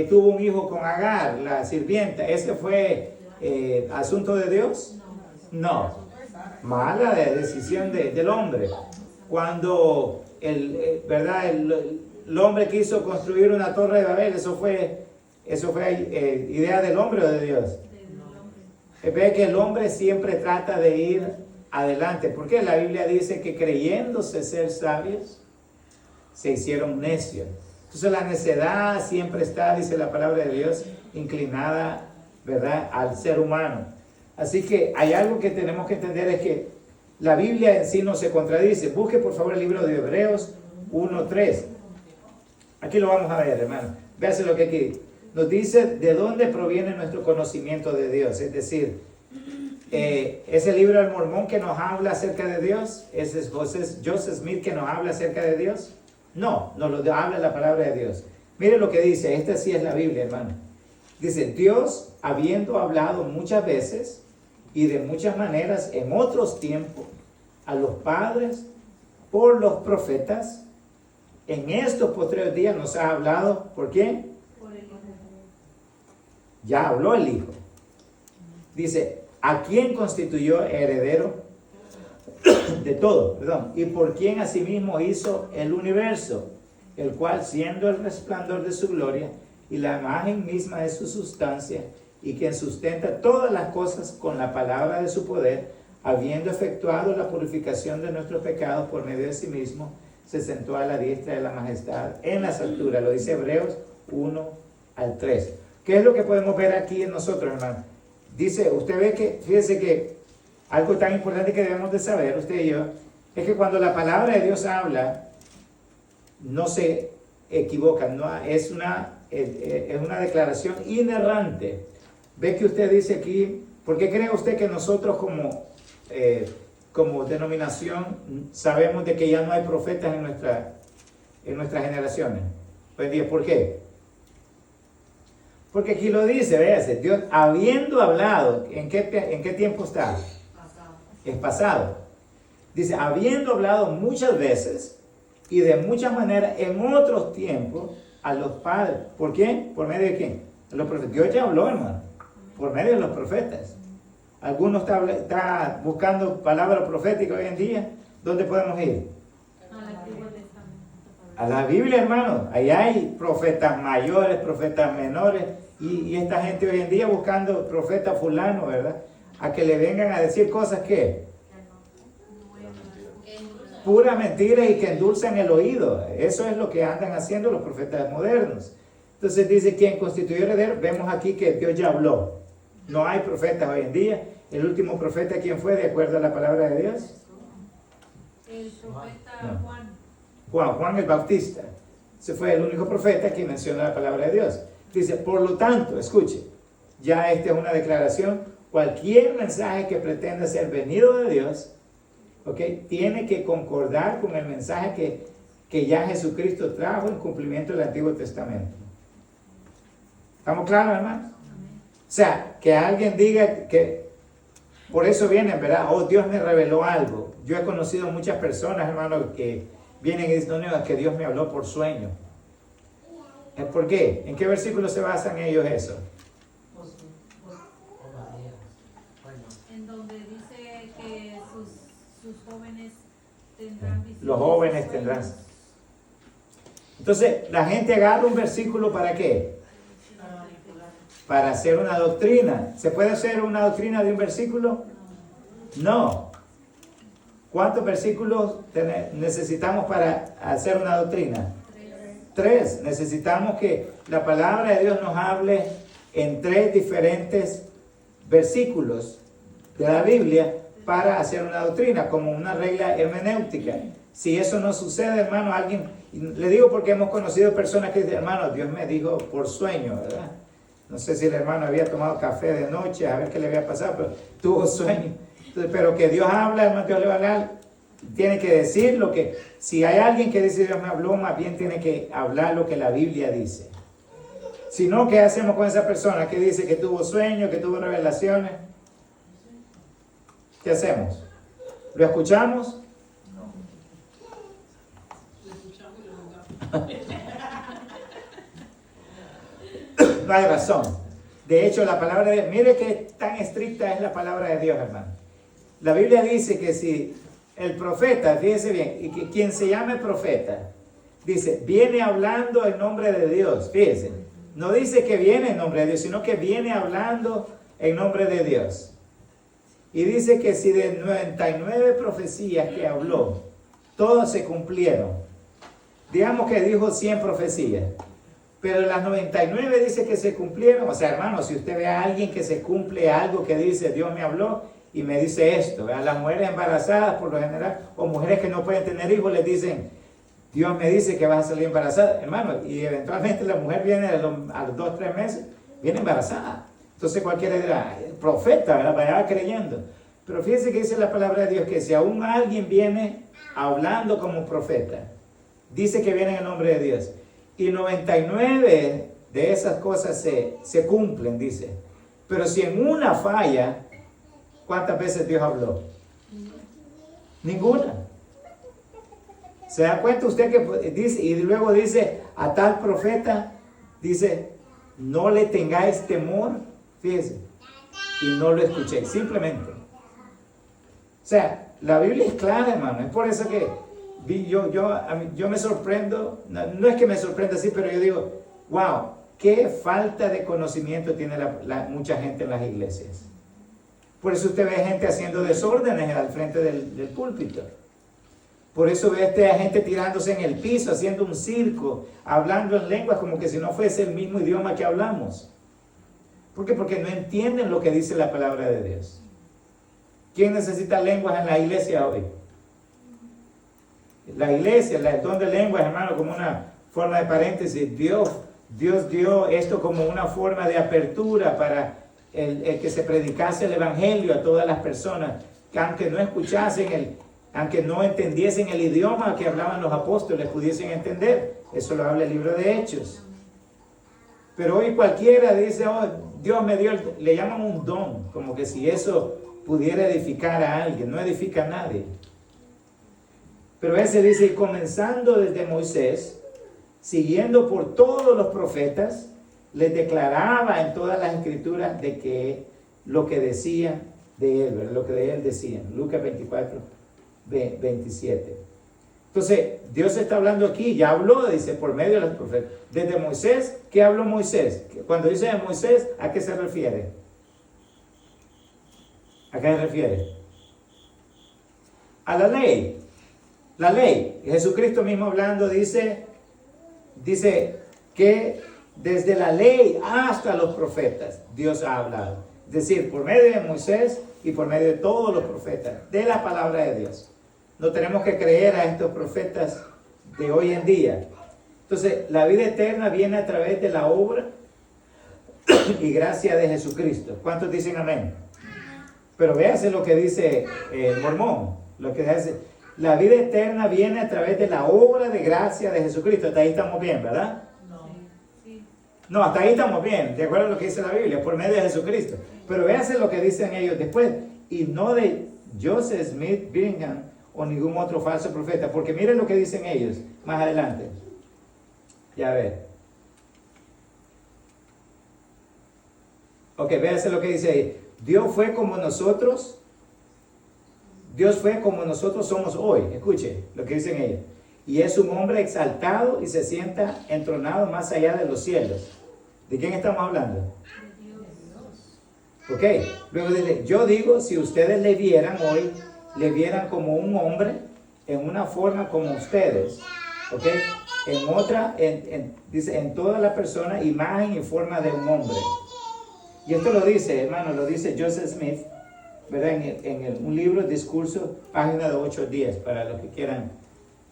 tuvo un hijo con Agar, la sirvienta. ¿Ese fue asunto de Dios? No. Mala decisión del hombre. Cuando ¿verdad? El hombre quiso construir una torre de Babel, eso fue idea del hombre o de Dios. Ve que el hombre siempre trata de ir adelante, porque la Biblia dice que creyéndose ser sabios, se hicieron necios. Entonces la necedad siempre está, dice la palabra de Dios, inclinada, ¿verdad?, al ser humano. Así que hay algo que tenemos que entender, es que la Biblia en sí no se contradice. Busque por favor el libro de Hebreos 1:3. Aquí lo vamos a ver, hermano. Véase lo que aquí nos dice, de dónde proviene nuestro conocimiento de Dios. Es decir, ese libro del Mormón que nos habla acerca de Dios, ese es Joseph Smith que nos habla acerca de Dios. No, nos lo habla la palabra de Dios. Mire lo que dice, esta sí es la Biblia, hermano. Dice, Dios, habiendo hablado muchas veces y de muchas maneras en otros tiempos a los padres por los profetas, en estos postreros días nos ha hablado, ¿por quién? Por el Hijo. Ya habló el Hijo. Dice, ¿a quién constituyó heredero de todo? Perdón. Y por quién asimismo hizo el universo, el cual siendo el resplandor de su gloria y la imagen misma de su sustancia, y quien sustenta todas las cosas con la palabra de su poder, habiendo efectuado la purificación de nuestros pecados por medio de sí mismo, se sentó a la diestra de la majestad en las alturas. Lo dice Hebreos 1-3. ¿Qué es lo que podemos ver aquí en nosotros, hermano? Dice, usted ve que, fíjese que algo tan importante que debemos de saber, usted y yo, es que cuando la palabra de Dios habla, no se equivoca, no, es una declaración inerrante. Ve que usted dice aquí, ¿por qué cree usted que nosotros como denominación sabemos de que ya no hay profetas en nuestras generaciones? Pues día, ¿por qué? Porque aquí lo dice, véase, Dios habiendo hablado, ¿en qué tiempo está? Pasado. Es pasado. Dice, habiendo hablado muchas veces y de muchas maneras en otros tiempos a los padres. ¿Por quién? ¿Por medio de quién? Los profetas. Dios ya habló, hermano, por medio de los profetas. Algunos está buscando palabras proféticas hoy en día. ¿Dónde podemos ir? Al Antiguo Testamento. A la Biblia, hermano. Ahí hay profetas mayores, profetas menores. Y esta gente hoy en día buscando profeta fulano, ¿verdad? A que le vengan a decir cosas que pura mentira y que endulzan el oído. Eso es lo que andan haciendo los profetas modernos. Entonces dice, ¿quién constituyó heredero? Vemos aquí que Dios ya habló. No hay profetas hoy en día. El último profeta, ¿quién fue de acuerdo a la palabra de Dios? El profeta No. Juan el Bautista. Ese fue el único profeta que menciona la palabra de Dios. Dice, por lo tanto, escuche, ya esta es una declaración, cualquier mensaje que pretenda ser venido de Dios, ¿okay?, tiene que concordar con el mensaje que ya Jesucristo trajo en cumplimiento del Antiguo Testamento. ¿Estamos claros, hermanos? O sea, que alguien diga que por eso vienen, ¿verdad? Oh, Dios me reveló algo. Yo he conocido muchas personas, hermanos, que vienen y dicen, no, que Dios me habló por sueño. ¿Por qué? ¿En qué versículo se basan ellos eso? en donde dice que sus jóvenes tendrán visiones. Los jóvenes tendrán. Entonces, la gente agarra un versículo ¿para qué? Para hacer una doctrina. ¿Se puede hacer una doctrina de un versículo? No. ¿Cuántos versículos necesitamos para hacer una doctrina? 3. Necesitamos que la palabra de Dios nos hable en 3 diferentes versículos de la Biblia para hacer una doctrina, como una regla hermenéutica. Si eso no sucede, hermano, le digo porque hemos conocido personas que dicen, hermano, Dios me dijo por sueño, ¿verdad? No sé si el hermano había tomado café de noche, a ver qué le había pasado, pero tuvo sueño. Entonces, pero que Dios habla, hermano, Dios le va a hablar tiene que decir lo que, si hay alguien que dice Dios me habló, más bien tiene que hablar lo que la Biblia dice. Si no, ¿qué hacemos con esa persona que dice que tuvo sueños, que tuvo revelaciones? ¿Qué hacemos? ¿Lo escuchamos? No hay razón. De hecho, la palabra de Dios, mire que tan estricta es la palabra de Dios, hermano. La Biblia dice que si el profeta, fíjese bien, y que quien se llame profeta, dice, viene hablando en nombre de Dios, fíjese, no dice que viene en nombre de Dios, sino que viene hablando en nombre de Dios. Y dice que si de 99 profecías que habló, todas se cumplieron. Digamos que dijo 100 profecías, pero las 99 dice que se cumplieron. O sea, hermano, si usted ve a alguien que se cumple algo que dice, Dios me habló y me dice esto, a las mujeres embarazadas por lo general, o mujeres que no pueden tener hijos, les dicen, Dios me dice que vas a salir embarazada, hermano, y eventualmente la mujer viene a los 2 o 3 meses, viene embarazada. Entonces cualquiera dirá, el profeta, ¿verdad? Vaya creyendo. Pero fíjense que dice la palabra de Dios que si aún alguien viene hablando como profeta, dice que viene en el nombre de Dios. Y 99 de esas cosas se cumplen, dice. Pero si en una falla, ¿cuántas veces Dios habló? Ninguna. ¿Se da cuenta usted que dice, y luego dice a tal profeta, dice, no le tengáis temor, fíjese, y no lo escuché, simplemente. O sea, la Biblia es clara, hermano, es por eso que yo me sorprendo, no es que me sorprenda así, pero yo digo, wow, qué falta de conocimiento tiene mucha gente en las iglesias. Por eso usted ve gente haciendo desórdenes al frente del púlpito. Por eso ve a gente tirándose en el piso, haciendo un circo, hablando en lenguas como que si no fuese el mismo idioma que hablamos. ¿Por qué? Porque no entienden lo que dice la palabra de Dios. ¿Quién necesita lenguas en la iglesia hoy? La iglesia, el don de lenguas, hermano, como una forma de paréntesis. Dios dio esto como una forma de apertura para el que se predicase el evangelio a todas las personas, que aunque no escuchasen aunque no entendiesen el idioma que hablaban los apóstoles, pudiesen entender. Eso lo habla el libro de Hechos. Pero hoy cualquiera dice, oh, Dios me dio, le llaman un don, como que si eso pudiera edificar a alguien. No edifica a nadie. Pero ese dice, comenzando desde Moisés, siguiendo por todos los profetas, les declaraba en todas las escrituras de que lo que decían de él, lo que de él decían. Lucas 24, 27. Entonces, Dios está hablando aquí, ya habló, dice, por medio de los profetas. Desde Moisés, ¿qué habló Moisés? Cuando dice de Moisés, ¿a qué se refiere? ¿A qué se refiere? A la ley. La ley. Jesucristo mismo hablando dice que desde la ley hasta los profetas Dios ha hablado. Es decir, por medio de Moisés y por medio de todos los profetas, de la palabra de Dios. No tenemos que creer a estos profetas de hoy en día. Entonces, la vida eterna viene a través de la obra y gracia de Jesucristo. ¿Cuántos dicen amén? Pero véase lo que dice el mormón. Lo que dice, la vida eterna viene a través de la obra de gracia de Jesucristo. Hasta ahí estamos bien, ¿verdad? No, hasta ahí estamos bien, de acuerdo a lo que dice la Biblia, por medio de Jesucristo. Pero véase lo que dicen ellos después, y no de Joseph Smith Bingham o ningún otro falso profeta, porque miren lo que dicen ellos más adelante. Ya ver. Ok, véase lo que dice ahí. Dios fue como nosotros somos hoy. Escuche lo que dicen ellos. Y es un hombre exaltado y se sienta entronado más allá de los cielos. ¿De quién estamos hablando? Ok, luego dice, yo digo, si ustedes le vieran hoy, le vieran como un hombre, en una forma como ustedes, ok, dice, en toda la persona, imagen y forma de un hombre. Y esto lo dice, hermano, lo dice Joseph Smith, ¿verdad? En un libro, Discurso, página de 8 a 10, para los que quieran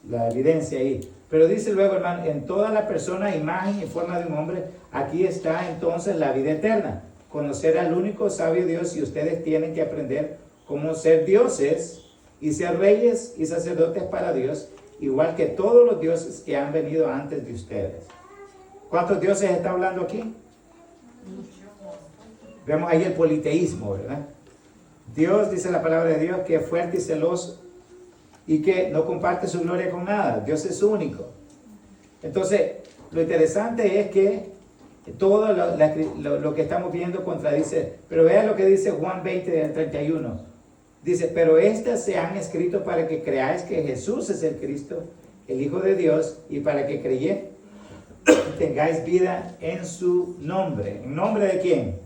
la evidencia ahí. Pero dice luego, hermano, en toda la persona, imagen y forma de un hombre, aquí está entonces la vida eterna. Conocer al único sabio Dios, y ustedes tienen que aprender cómo ser dioses y ser reyes y sacerdotes para Dios, igual que todos los dioses que han venido antes de ustedes. ¿Cuántos dioses está hablando aquí? Vemos ahí el politeísmo, ¿verdad? Dios, dice la palabra de Dios, que es fuerte y celoso y que no comparte su gloria con nada. Dios es único. Entonces, lo interesante es que todo lo que estamos viendo contradice. Pero vean lo que dice Juan 20, 31. Dice, pero estas se han escrito para que creáis que Jesús es el Cristo, el Hijo de Dios, y para que creyéis tengáis vida en su nombre. ¿En nombre de quién?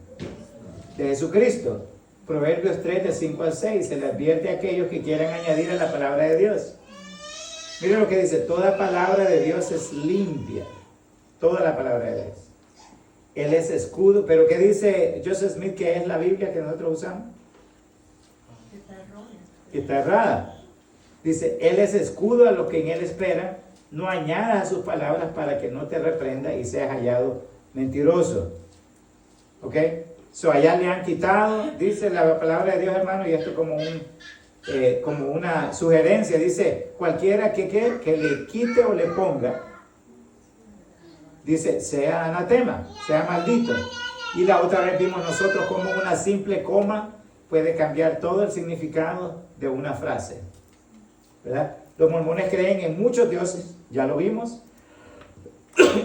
De Jesucristo. Proverbios 3, de 5 al 6. Se le advierte a aquellos que quieran añadir a la palabra de Dios. Miren lo que dice. Toda palabra de Dios es limpia. Toda la palabra de Dios. Él es escudo. Pero ¿qué dice Joseph Smith que es la Biblia que nosotros usamos? Que está errada. Dice, Él es escudo a los que en Él esperan. No añadas a sus palabras para que no te reprenda y seas hallado mentiroso. ¿Ok? Allá le han quitado, dice la palabra de Dios, hermano, y esto como una sugerencia. Dice, cualquiera que le quite o le ponga, dice, sea anatema, sea maldito. Y la otra vez vimos nosotros como una simple coma puede cambiar todo el significado de una frase, ¿verdad? Los mormones creen en muchos dioses, ya lo vimos,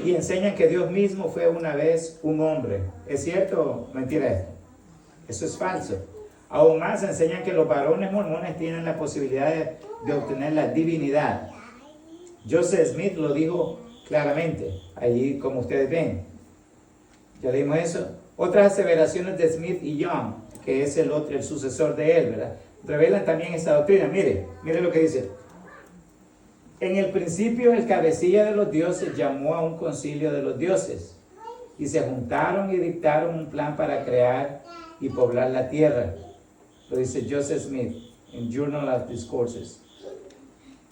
y enseñan que Dios mismo fue una vez un hombre. ¿Es cierto o mentira esto? Eso es falso. Aún más enseñan que los varones mormones tienen la posibilidad de obtener la divinidad. Joseph Smith lo dijo claramente, allí como ustedes ven. Ya leímos eso. Otras aseveraciones de Smith y Young, que es el sucesor de él, ¿verdad? Revelan también esta doctrina. Mire lo que dice. En el principio el cabecilla de los dioses llamó a un concilio de los dioses y se juntaron y dictaron un plan para crear y poblar la tierra. Lo dice Joseph Smith en Journal of Discourses.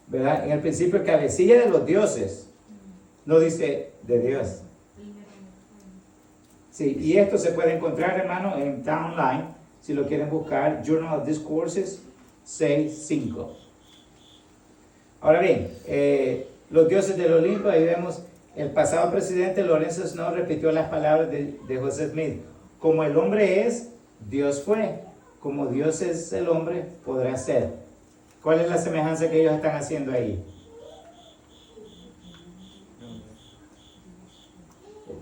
¿Verdad? En el principio el cabecilla de los dioses, no dice de Dios. Sí, y esto se puede encontrar, hermano, en Townline, si lo quieren buscar, Journal of Discourses 6.5. Ahora bien, los dioses del Olimpo, ahí vemos, el pasado presidente Lorenzo Snow repitió las palabras de Joseph Smith. Como el hombre es, Dios fue. Como Dios es el hombre, podrá ser. ¿Cuál es la semejanza que ellos están haciendo ahí?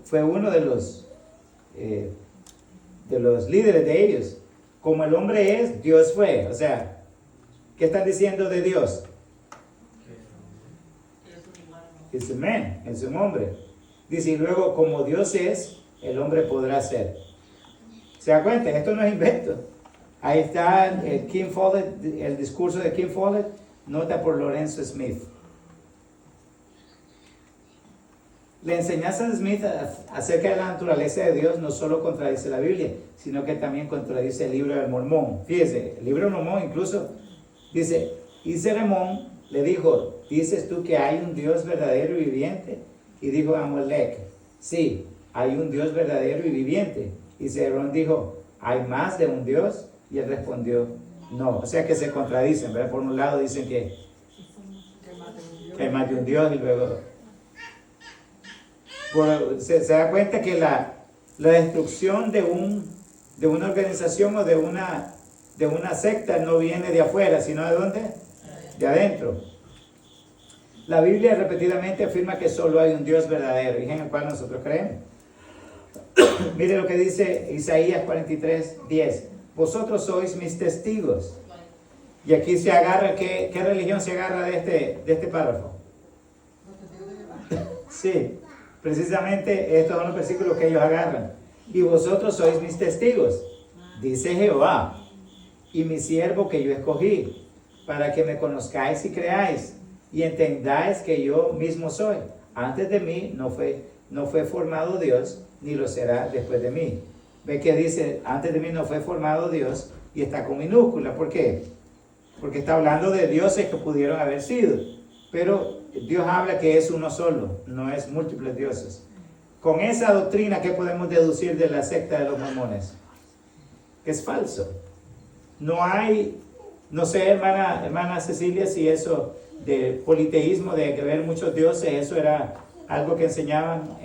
Fue uno de los líderes de ellos. Como el hombre es, Dios fue. O sea, ¿qué están diciendo de Dios? Es un man, es un hombre. Dice, y luego, como Dios es, el hombre podrá ser. ¿Se da cuenta? Esto no es invento. Ahí está el Kim Follett, el discurso de Kim Follett, nota por Lorenzo Smith. La enseñanza de Smith acerca de la naturaleza de Dios no solo contradice la Biblia, sino que también contradice el libro del Mormón. Fíjese, el libro del Mormón incluso dice, y Sermón le dijo, ¿dices tú que hay un Dios verdadero y viviente? Y dijo Amalek, sí, hay un Dios verdadero y viviente. Y Sermón dijo, ¿hay más de un Dios? Y él respondió, no. O sea que se contradicen, ¿verdad? Por un lado dicen que hay más de un Dios y luego... se da cuenta que la destrucción de una organización o de una secta no viene de afuera, sino ¿de dónde? De adentro. La Biblia repetidamente afirma que solo hay un Dios verdadero y en el cual nosotros creemos. Mire lo que dice Isaías 43:10. Vosotros sois mis testigos. Y aquí se agarra, ¿qué religión se agarra de este párrafo? Sí, precisamente estos son los versículos que ellos agarran. Y vosotros sois mis testigos, dice Jehová, y mi siervo que yo escogí, para que me conozcáis y creáis, y entendáis que yo mismo soy. Antes de mí no fue formado Dios, ni lo será después de mí. Ve que dice, antes de mí no fue formado Dios, y está con minúscula. ¿Por qué? Porque está hablando de dioses que pudieron haber sido. Pero Dios habla que es uno solo, no es múltiples dioses. Con esa doctrina, ¿qué podemos deducir de la secta de los mormones? Que es falso. No hay No sé, hermana Cecilia, si eso de politeísmo, de creer muchos dioses, eso era algo que enseñaban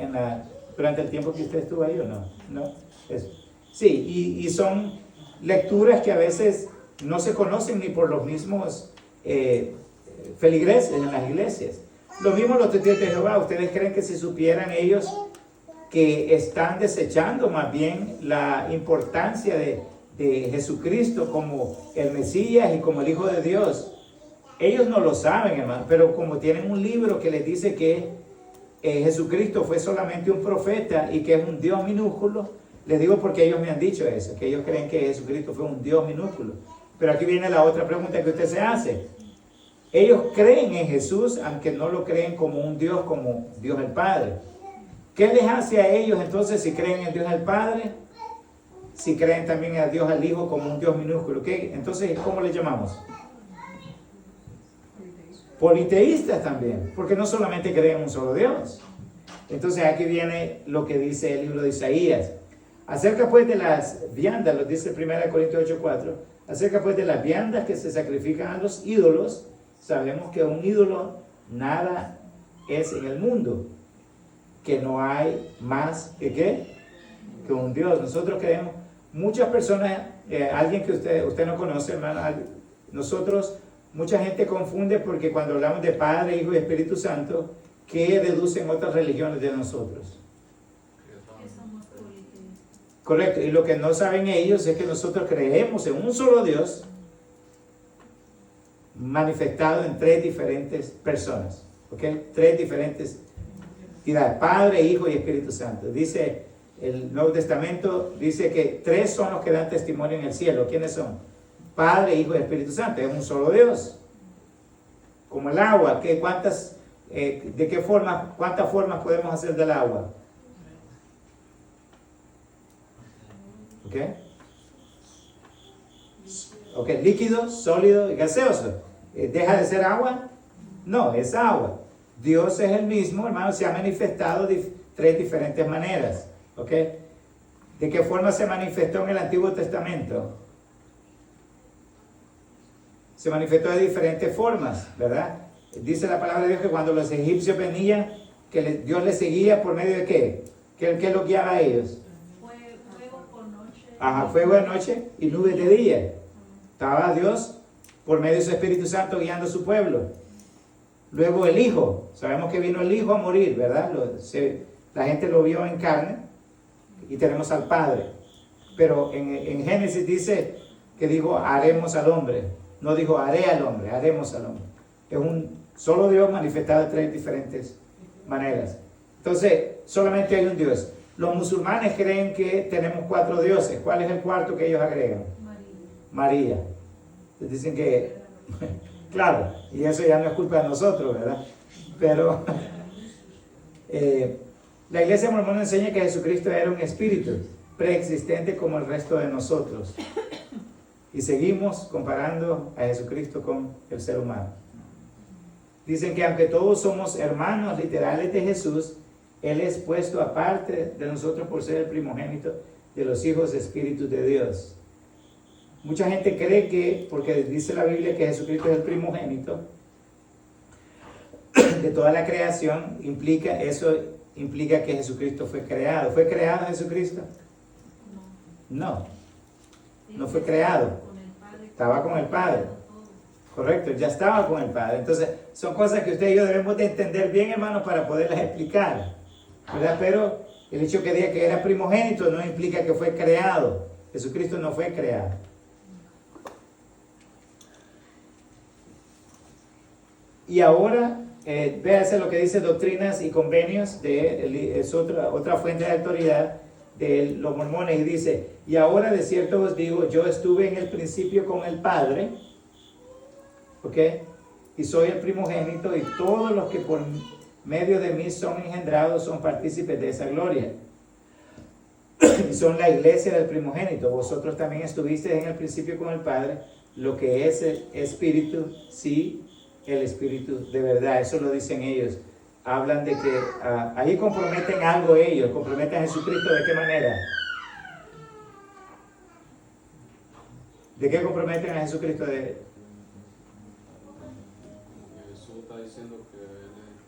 durante el tiempo que usted estuvo ahí, ¿o no? ¿No? Eso. Sí, y son lecturas que a veces no se conocen ni por los mismos feligreses en las iglesias. Lo mismo los testigos de Jehová. ¿Ustedes creen que si supieran ellos que están desechando más bien la importancia de Jesucristo como el Mesías y como el Hijo de Dios? Ellos no lo saben, hermano, pero como tienen un libro que les dice que Jesucristo fue solamente un profeta y que es un Dios minúsculo, les digo porque ellos me han dicho eso, que ellos creen que Jesucristo fue un Dios minúsculo. Pero aquí viene la otra pregunta que usted se hace. Ellos creen en Jesús, aunque no lo creen como un Dios, como Dios el Padre. ¿Qué les hace a ellos entonces si creen en Dios el Padre? Si creen también a Dios el Hijo como un Dios minúsculo. ¿Qué? Entonces, ¿cómo le llamamos? Politeístas también, porque no solamente creen en un solo Dios. Entonces aquí viene lo que dice el libro de Isaías. Acerca pues de las viandas, lo dice 1 Corintios 8:4, acerca pues de las viandas que se sacrifican a los ídolos, sabemos que un ídolo nada es en el mundo, que no hay más que ¿qué? Que un Dios. Nosotros creemos, muchas personas, alguien que usted no conoce, hermano, nosotros, mucha gente confunde porque cuando hablamos de Padre, Hijo y Espíritu Santo, ¿qué deducen otras religiones de nosotros? Que somos politeístas. Correcto, y lo que no saben ellos es que nosotros creemos en un solo Dios manifestado en tres diferentes personas, ¿ok? Tres diferentes entidades, Padre, Hijo y Espíritu Santo. Dice el Nuevo Testamento, dice que tres son los que dan testimonio en el cielo. ¿Quiénes son? Padre, Hijo y Espíritu Santo. Es un solo Dios. Como el agua, ¿cuántas formas podemos hacer del agua? ¿Ok? Ok, líquido, sólido y gaseoso. ¿Deja de ser agua? No, es agua. Dios es el mismo, hermano, se ha manifestado de tres diferentes maneras. ¿Ok? ¿De qué forma se manifestó en el Antiguo Testamento? Se manifestó de diferentes formas, ¿verdad? Dice la palabra de Dios que cuando los egipcios venían, que Dios les seguía por medio de ¿qué? ¿Qué los guiaba a ellos? Fuego por noche. Ajá, fuego de noche y nubes de día. Estaba Dios por medio de su Espíritu Santo guiando a su pueblo. Luego el Hijo. Sabemos que vino el Hijo a morir, ¿verdad? La gente lo vio en carne y tenemos al Padre. Pero en Génesis dice que dijo haremos al hombre. No dijo haré al hombre, haremos al hombre. Es un solo Dios manifestado de tres diferentes maneras. Entonces, solamente hay un Dios. Los musulmanes creen que tenemos 4 dioses. ¿Cuál es el cuarto que ellos agregan? María. Entonces dicen que, claro, y eso ya no es culpa de nosotros, ¿verdad? Pero la iglesia mormona enseña que Jesucristo era un espíritu preexistente como el resto de nosotros. Y seguimos comparando a Jesucristo con el ser humano. Dicen que aunque todos somos hermanos literales de Jesús, Él es puesto aparte de nosotros por ser el primogénito de los hijos espíritus de Dios. Mucha gente cree que, porque dice la Biblia que Jesucristo es el primogénito de toda la creación, eso implica que Jesucristo fue creado. ¿Fue creado Jesucristo? No. No fue creado. Estaba con el Padre. Correcto, ya estaba con el Padre. Entonces, son cosas que usted y yo debemos de entender bien, hermanos, para poderlas explicar, ¿verdad? Pero el hecho que diga que era primogénito no implica que fue creado. Jesucristo no fue creado. Y ahora, véase lo que dice Doctrinas y Convenios, es otra fuente de autoridad de los mormones, y dice: y ahora de cierto os digo, yo estuve en el principio con el Padre, ¿ok? Y soy el primogénito, y todos los que por medio de mí son engendrados son partícipes de esa gloria. Y son la iglesia del primogénito. Vosotros también estuvisteis en el principio con el Padre, lo que es el Espíritu, sí, el Espíritu de verdad. Eso lo dicen ellos. Hablan de que ahí comprometen algo ellos, comprometen a Jesucristo. ¿De qué manera? ¿De qué comprometen a Jesucristo? está diciendo que él es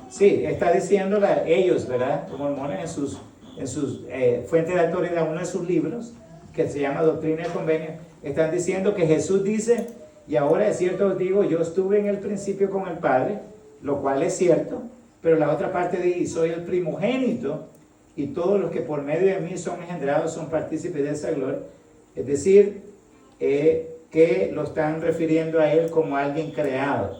el... Sí, está diciendo ellos, ¿verdad? Los mormones en sus fuentes de autoridad, uno de sus libros, que se llama Doctrina y Convenio, están diciendo que Jesús dice, y ahora es cierto os digo, yo estuve en el principio con el Padre, lo cual es cierto, pero la otra parte dice, soy el primogénito, y todos los que por medio de mí son engendrados son partícipes de esa gloria. Es decir, que lo están refiriendo a él como alguien creado,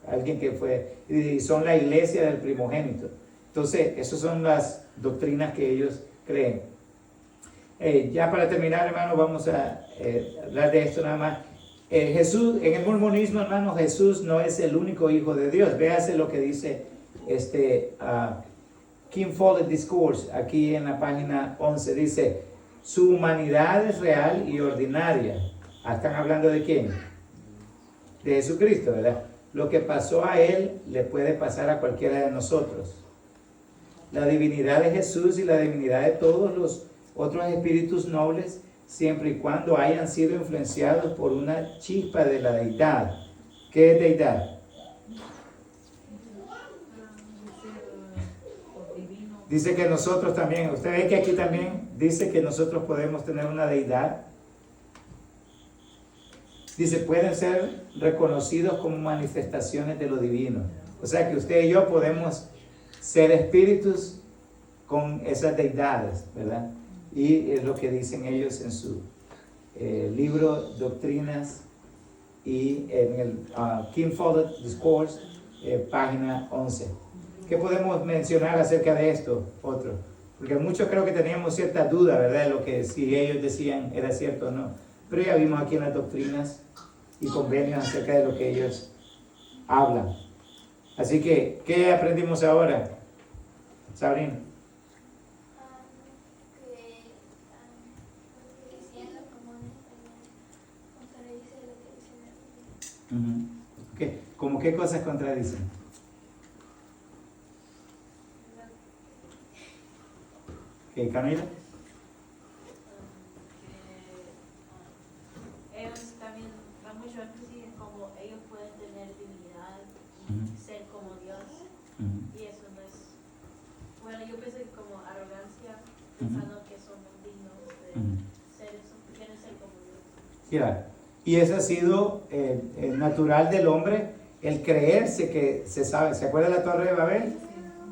alguien que fue, y son la iglesia del primogénito. Entonces, esas son las doctrinas que ellos creen. Ya para terminar, hermano, vamos a hablar de esto nada más. Jesús, en el mormonismo, hermano, Jesús no es el único hijo de Dios. Véase lo que dice King Follett Discourse, aquí en la página 11, dice, su humanidad es real y ordinaria. ¿Están hablando de quién? De Jesucristo, ¿verdad? Lo que pasó a él le puede pasar a cualquiera de nosotros. La divinidad de Jesús y la divinidad de todos los otros espíritus nobles, siempre y cuando hayan sido influenciados por una chispa de la deidad. ¿Qué es deidad? Dice que nosotros también, usted ve que aquí también dice que nosotros podemos tener una deidad. Dice, pueden ser reconocidos como manifestaciones de lo divino. O sea que usted y yo podemos ser espíritus con esas deidades, ¿verdad? Y es lo que dicen ellos en su libro Doctrinas y en el King Follett Discourse, página 11. ¿Qué podemos mencionar acerca de esto? Otro. Porque muchos creo que teníamos cierta duda, ¿verdad? De lo que si ellos decían era cierto o no. Pero ya vimos aquí en las doctrinas y convenios acerca de lo que ellos hablan. Así que, ¿qué aprendimos ahora? Sabrina. Okay. ¿Cómo qué cosas contradicen? ¿Qué, Camila? Ellos también van mucho énfasis en cómo ellos pueden tener divinidad y ser como Dios. Y eso no es, bueno, yo pienso que como arrogancia, pensando que son dignos de ser eso, quieren ser como Dios. Yeah. Y ese ha sido natural del hombre, el creerse que se sabe. ¿Se acuerda de la Torre de Babel?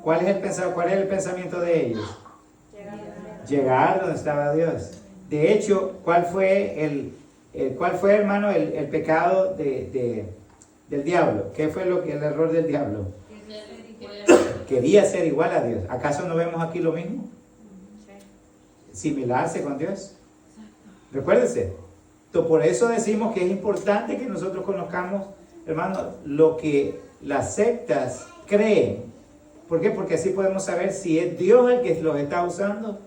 ¿Cuál es el pensamiento de ellos? Llegar donde estaba Dios. De hecho, ¿cuál fue hermano, el pecado del diablo? ¿Qué fue el error del diablo? Quería ser igual a Dios. ¿Acaso no vemos aquí lo mismo? Similarse con Dios. Recuérdese. Por eso decimos que es importante que nosotros conozcamos, hermano, lo que las sectas creen. ¿Por qué? Porque así podemos saber si es Dios el que los está usando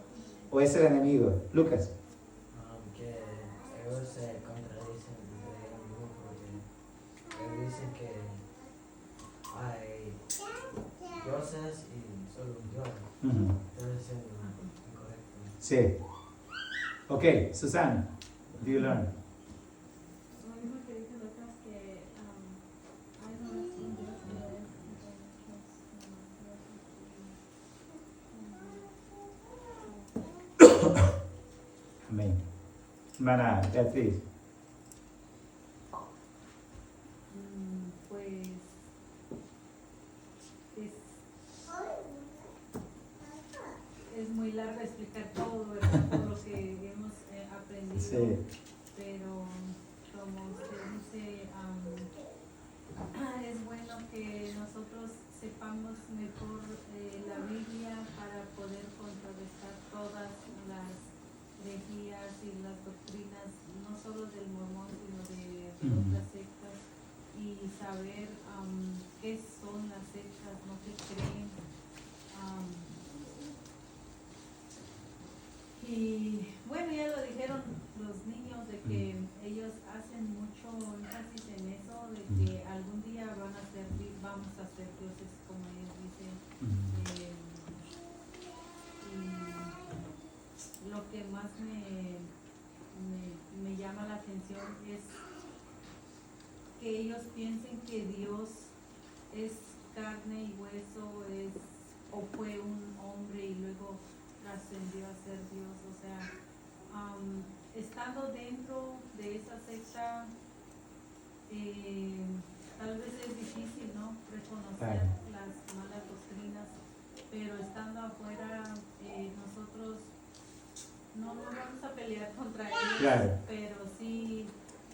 o es el enemigo. Lucas. Que ellos se contradicen entre ellos mismos porque ellos dicen que hay dioses y solo un Dios. Entonces es incorrecto. Sí. Ok, Susana, what do you learn? Lo mismo que dicen otras que hay una razón de Amén. Hermana Beatriz. Pues es muy largo explicar todo, ¿verdad? Todo lo que hemos aprendido. Sí. Pero como usted dice, es bueno que nosotros sepamos mejor la Biblia para poder contrarrestar todas las herejías y las doctrinas, no solo del mormón, sino de otras sectas, y saber qué son las sectas, no qué creen. Y bueno, ya lo dijeron los niños de que ellos hacen mucho énfasis en eso, de que algún día vamos a ser dioses como ellos dicen. Y lo que más me llama la atención es que ellos piensen que Dios es carne y hueso, o fue un hombre y luego trascendió a ser Dios. O sea, estando dentro de esa secta, tal vez es difícil, ¿no?, reconocer las malas doctrinas, pero estando afuera, nosotros no vamos a pelear contra ellos, pero sí,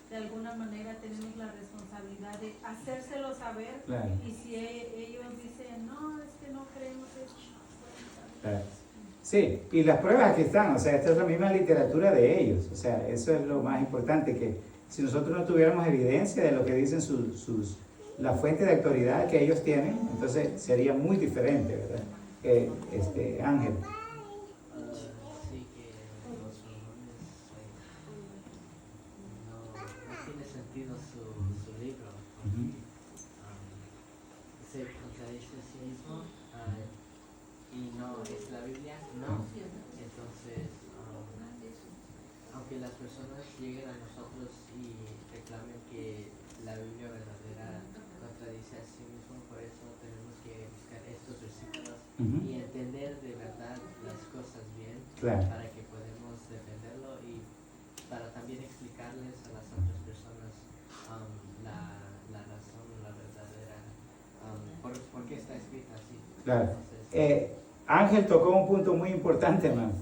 de alguna manera tenemos la responsabilidad de hacérselo saber, y si ellos dicen, no, es que no creemos eso. Sí, y las pruebas aquí están, o sea, esta es la misma literatura de ellos, o sea, eso es lo más importante, que si nosotros no tuviéramos evidencia de lo que dicen la fuente de autoridad que ellos tienen, entonces sería muy diferente, ¿verdad? Ángel. Sí, que los mormones no tiene sentido su libro, porque se contradice a sí mismo, y no es la Biblia, no. Entonces, aunque las personas lleguen a nosotros y reclamen que la Biblia verdadera contradice a sí mismo, por eso tenemos que buscar estos versículos y entender de verdad las cosas bien, para que podamos defenderlo y para también explicarles a las otras personas la razón, la verdadera, por qué está escrita así. Entonces, Ángel tocó un punto muy importante, hermano,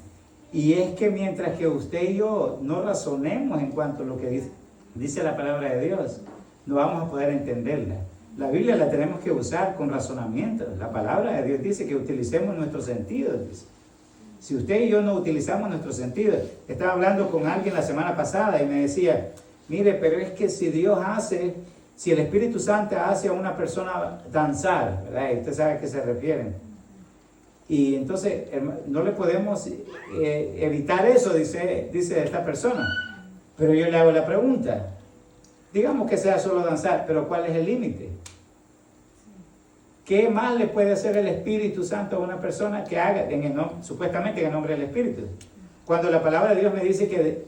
y es que mientras que usted y yo no razonemos en cuanto a lo que dice la palabra de Dios, no vamos a poder entenderla. La Biblia la tenemos que usar con razonamiento. La palabra de Dios dice que utilicemos nuestros sentidos. Dice. Si usted y yo no utilizamos nuestros sentidos, estaba hablando con alguien la semana pasada y me decía, mire, pero es que si el Espíritu Santo hace a una persona danzar, ¿verdad? Y usted sabe a qué se refieren. Y entonces no le podemos evitar eso, dice esta persona. Pero yo le hago la pregunta, digamos que sea solo danzar, pero ¿cuál es el límite? ¿Qué más le puede hacer el Espíritu Santo a una persona que haga, supuestamente en el nombre del Espíritu? Cuando la palabra de Dios me dice que,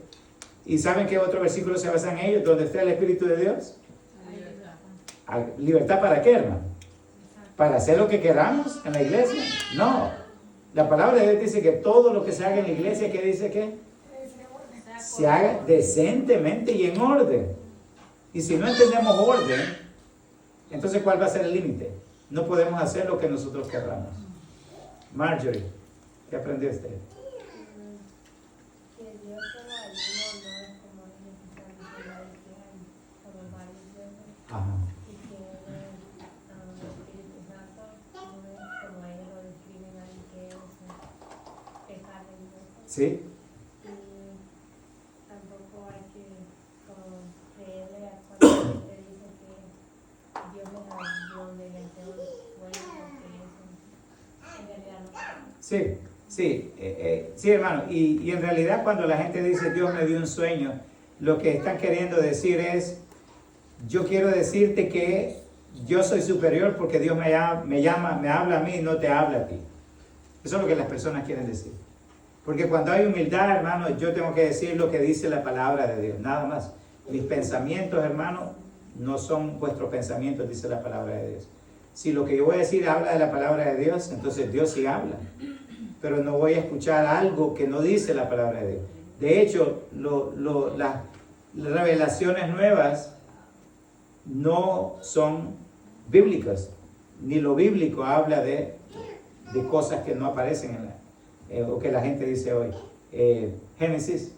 ¿y saben qué otro versículo se basa en ellos? ¿Dónde está el Espíritu de Dios? ¿Libertad para qué, hermano? ¿Para hacer lo que queramos en la iglesia? No. La palabra de Dios dice que todo lo que se haga en la iglesia, ¿qué dice qué? Se haga decentemente y en orden. Y si no entendemos orden, entonces ¿cuál va a ser el límite? No podemos hacer lo que nosotros queramos. Marjorie, ¿qué aprendió usted? Que Dios solo hay uno, no es como necesariamente que hay como varios dioses. Ajá. Y que el Espíritu Santo no es como ellos lo describen ahí, que es pecar en Dios. ¿Sí? Y tampoco hay que como creerle a cuando te dice que Dios me da donde le hacemos bueno, porque eso en realidad no. Sí, hermano. Y en realidad cuando la gente dice Dios me dio un sueño, lo que están queriendo decir es, yo quiero decirte que yo soy superior porque Dios me habla a mí y no te habla a ti. Eso es lo que las personas quieren decir. Porque cuando hay humildad, hermano, yo tengo que decir lo que dice la palabra de Dios, nada más. Mis pensamientos, hermano, no son vuestros pensamientos, dice la palabra de Dios. Si lo que yo voy a decir habla de la palabra de Dios, entonces Dios sí habla. Pero no voy a escuchar algo que no dice la palabra de Dios. De hecho, las revelaciones nuevas no son bíblicas. Ni lo bíblico habla de cosas que no aparecen o que la gente dice hoy. Génesis.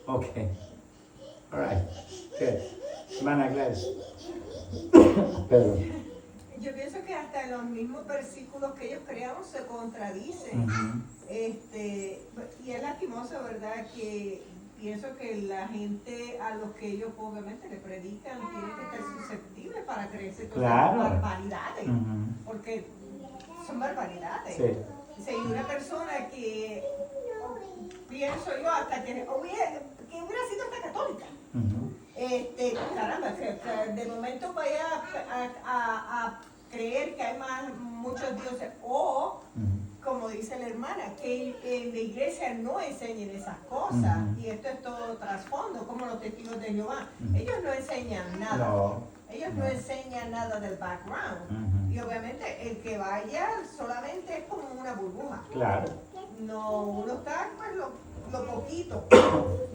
Ok. All right. Good. Hermana Gladys. Perdón. Yo pienso que hasta en los mismos versículos que ellos crearon se contradicen. Y es lastimoso, ¿verdad? Que pienso que la gente a los que ellos obviamente le predican tiene que estar susceptible para creerse todas las barbaridades. Porque son barbaridades. Sí. Si hay una persona que pienso yo hasta que hubiera sido hasta católica. Caramba, que de momento vaya a creer que hay muchos dioses o como dice la hermana, que en la iglesia no enseñen esas cosas. Y esto es todo trasfondo, como los testigos de Jehová. Ellos no enseñan nada. No. Ellos no enseñan nada del background. Y obviamente el que vaya solamente es como una burbuja. Claro. No, uno está pues lo poquito.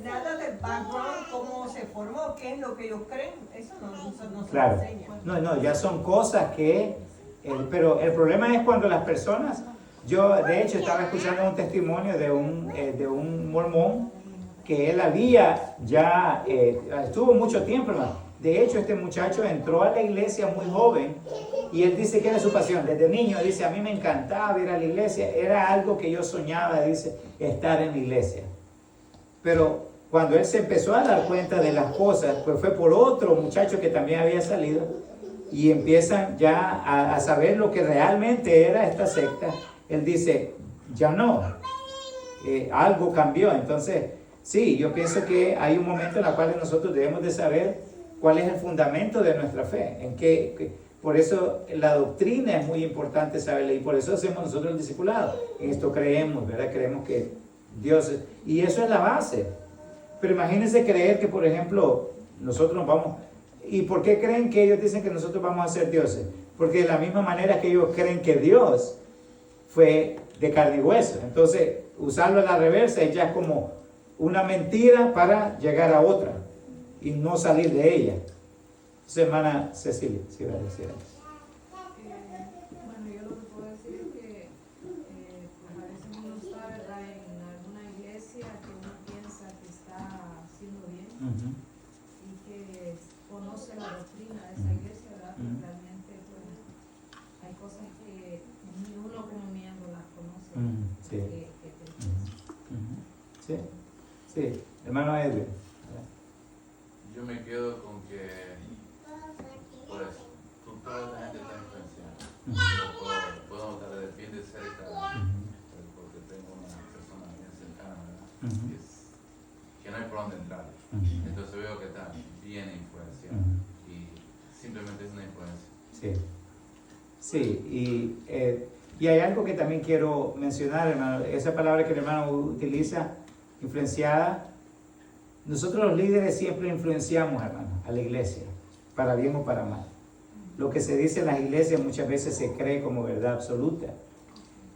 Nada del background, cómo se formó, qué es lo que ellos creen. Eso no se Claro. enseña. No, ya son cosas que... pero el problema es cuando las personas... Yo, de hecho, estaba escuchando un testimonio de un mormón que él había ya... estuvo mucho tiempo, hermano. De hecho, este muchacho entró a la iglesia muy joven y él dice que era su pasión. Desde niño dice, a mí me encantaba ir a la iglesia. Era algo que yo soñaba, dice, estar en la iglesia. Pero cuando él se empezó a dar cuenta de las cosas, pues fue por otro muchacho que también había salido y empiezan ya a saber lo que realmente era esta secta. Él dice, ya no, algo cambió. Entonces, sí, yo pienso que hay un momento en el cual nosotros debemos de saber cuál es el fundamento de nuestra fe. Por eso la doctrina es muy importante saberla y por eso hacemos nosotros el discipulado. En esto creemos, ¿verdad? Creemos que Dios y eso es la base. Pero imagínense creer que, por ejemplo, nosotros nos vamos... ¿Y por qué creen que ellos dicen que nosotros vamos a ser dioses? Porque de la misma manera que ellos creen que Dios fue de carne y hueso. Entonces, usarlo a la reversa ya es como una mentira para llegar a otra y no salir de ella. Entonces, hermana Cecilia, si va a decir eso. Bueno, yo lo que puedo decir es que pues a veces uno está, ¿verdad?, en alguna iglesia que uno piensa que está haciendo bien y que conoce la doctrina de esa iglesia, ¿verdad? Pero realmente pues, hay cosas que ni uno como miembro las conoce. Sí. Que Sí, hermano Edwin. Yo me quedo con que, por eso, toda la gente está influenciada. Yo puedo notar bien de cerca, porque tengo una persona bien cercana, ¿verdad? Que no hay por dónde entrar. Entonces veo que está bien influenciada y simplemente es una influencia. Sí, y hay algo que también quiero mencionar, hermano. Esa palabra que el hermano utiliza, influenciada. Nosotros los líderes siempre influenciamos, hermano, a la iglesia, para bien o para mal. Lo que se dice en las iglesias muchas veces se cree como verdad absoluta.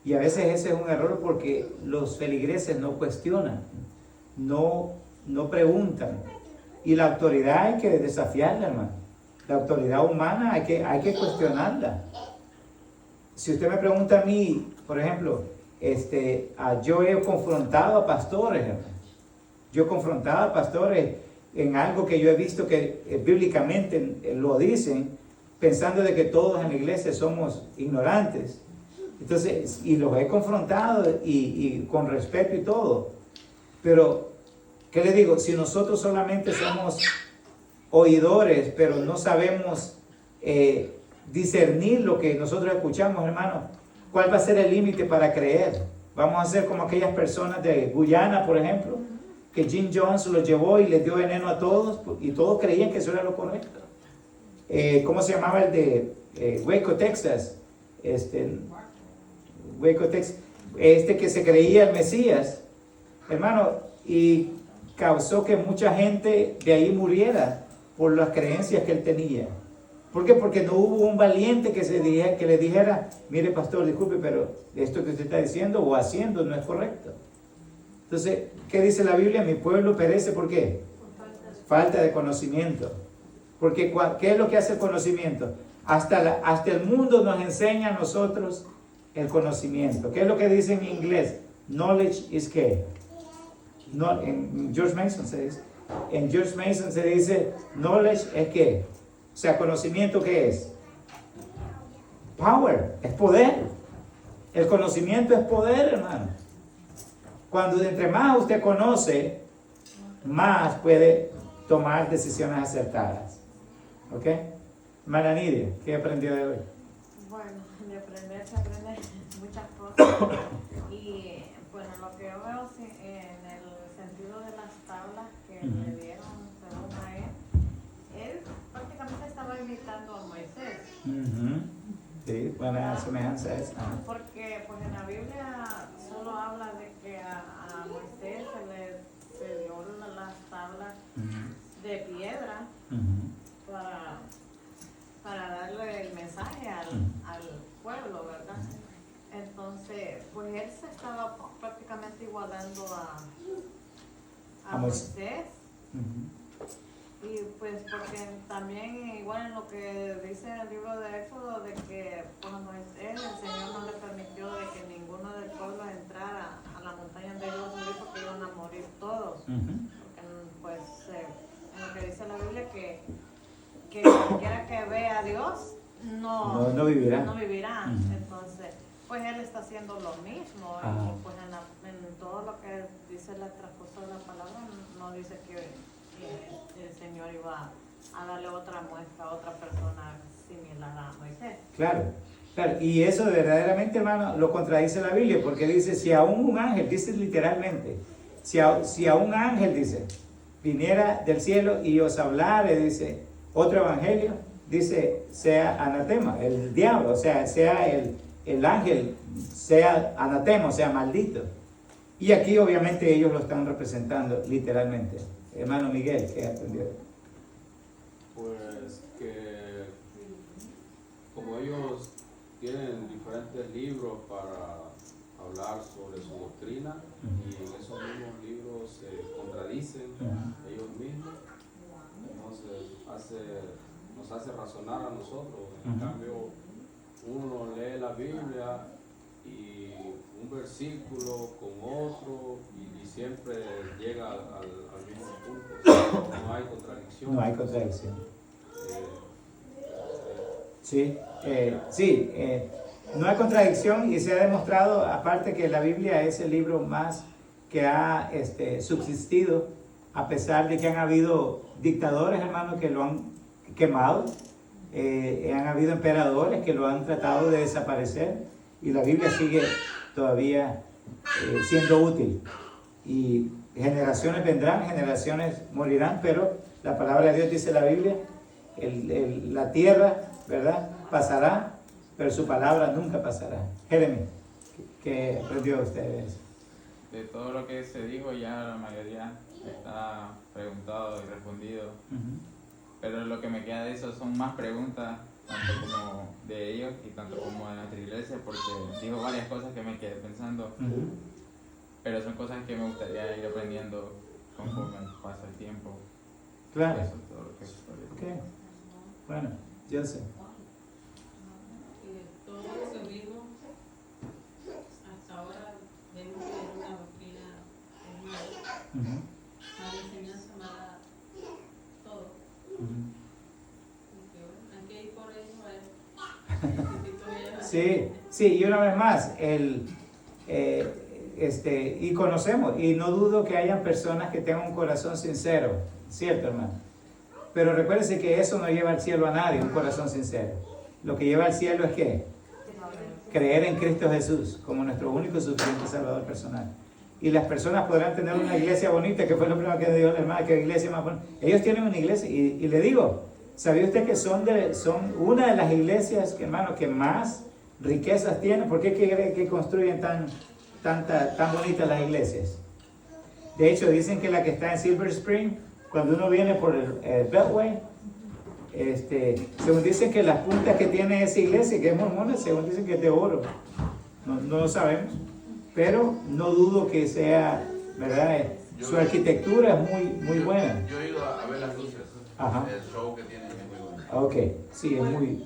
Y a veces ese es un error porque los feligreses no cuestionan, no preguntan. Y la autoridad hay que desafiarla, hermano. La autoridad humana hay que cuestionarla. Si usted me pregunta a mí, por ejemplo, yo he confrontado a pastores, hermano. Yo he confrontado a pastores en algo que yo he visto que bíblicamente lo dicen, pensando de que todos en la iglesia somos ignorantes. Entonces, y los he confrontado y con respeto y todo. Pero, ¿qué le digo? Si nosotros solamente somos oidores, pero no sabemos discernir lo que nosotros escuchamos, hermano, ¿cuál va a ser el límite para creer? Vamos a ser como aquellas personas de Guyana, por ejemplo, que Jim Jones los llevó y les dio veneno a todos y todos creían que eso era lo correcto. ¿Cómo se llamaba el de Waco, Texas? Waco, Texas. Que se creía el Mesías, hermano, y causó que mucha gente de ahí muriera por las creencias que él tenía. ¿Por qué? Porque no hubo un valiente que le dijera, mire pastor, disculpe, pero esto que usted está diciendo o haciendo no es correcto. Entonces, ¿qué dice la Biblia? Mi pueblo perece, ¿por qué? Falta de conocimiento. Porque, ¿qué es lo que hace el conocimiento? Hasta el mundo nos enseña a nosotros el conocimiento. ¿Qué es lo que dice en inglés? Knowledge is ¿qué? No, en George Mason se dice. En George Mason se dice, knowledge es ¿qué? O sea, conocimiento, ¿qué es? Power, es poder. El conocimiento es poder, hermano. Cuando entre más usted conoce, más puede tomar decisiones acertadas. ¿Ok? Hermana Nidia, ¿qué aprendió de hoy? Bueno, de aprender se aprende muchas cosas. Y bueno, lo que yo veo en el sentido de las tablas que le dieron según a él prácticamente estaba imitando a Moisés. Sí, buena semejanza es. Porque pues en la Biblia solo habla de que a Moisés se dio las tablas de piedra para darle el mensaje al pueblo, ¿verdad? Entonces, pues él se estaba prácticamente igualando a Moisés. Y pues porque también igual en lo que dice el libro de Éxodo de que pues Moisés, el Señor no le permitió de que ninguno del pueblo entrara a la montaña de Dios porque iban a morir todos. Porque pues en lo que dice la Biblia que cualquiera que vea a Dios no vivirá. Entonces, pues él está haciendo lo mismo. Y pues en todo lo que dice la transcurso de la palabra no dice que el Señor iba a darle otra muestra a otra persona similar a Moisés. Claro, claro. Y eso verdaderamente, hermano, lo contradice la Biblia, porque dice, si aún un ángel, dice literalmente, si a un ángel, dice, viniera del cielo y os hablare, dice, otro evangelio, dice, sea anatema, el diablo, o sea el ángel, sea anatema, o sea maldito. Y aquí obviamente ellos lo están representando literalmente. Hermano Miguel, ¿qué aprendió? Pues que como ellos tienen diferentes libros para hablar sobre su doctrina y en esos mismos libros se contradicen ellos mismos, entonces nos hace razonar a nosotros. En cambio, uno lee la Biblia y un versículo con otro y siempre llega al mismo punto. No hay contradicción. No hay contradicción. No hay contradicción y se ha demostrado, aparte que la Biblia es el libro más que ha subsistido, a pesar de que han habido dictadores, hermanos, que lo han quemado, han habido emperadores que lo han tratado de desaparecer y la Biblia sigue todavía siendo útil. Y generaciones vendrán, generaciones morirán, pero la palabra de Dios dice la Biblia, la tierra, ¿verdad?, pasará, pero su palabra nunca pasará. Jeremy, ¿qué aprendió usted? De todo lo que se dijo ya la mayoría está preguntado y respondido, pero lo que me queda de eso son más preguntas, tanto como de ellos y tanto como de nuestra iglesia, porque dijo varias cosas que me quedé pensando, pero son cosas que me gustaría ir aprendiendo conforme pasa el tiempo. Claro. Eso es todo lo que se Ok. Bueno, yo sé. Todo lo que vimos hasta ahora vemos que es una doctrina mala, mala enseñanza, mala todo. Hay que ir por eso. Sí, y una vez más, y conocemos, y no dudo que hayan personas que tengan un corazón sincero, ¿cierto, hermano? Pero recuérdense que eso no lleva al cielo a nadie, un corazón sincero. Lo que lleva al cielo es ¿qué? Creer en Cristo Jesús como nuestro único y suficiente Salvador personal. Y las personas podrán tener una iglesia bonita, que fue lo primero que dijo la hermana, que iglesia más bonita. Ellos tienen una iglesia, y le digo, ¿sabía usted que son una de las iglesias, hermano, que más riquezas tienen? ¿Por qué cree que construyen tan bonitas las iglesias? De hecho, dicen que la que está en Silver Spring, cuando uno viene por el Beltway, según dicen que las puntas que tiene esa iglesia, que es mormona, según dicen que es de oro. No lo sabemos, pero no dudo que sea, ¿verdad? Su arquitectura es muy buena. Yo he ido a ver las luces. Ajá. El show que tienen es muy bueno. Ok, sí, es muy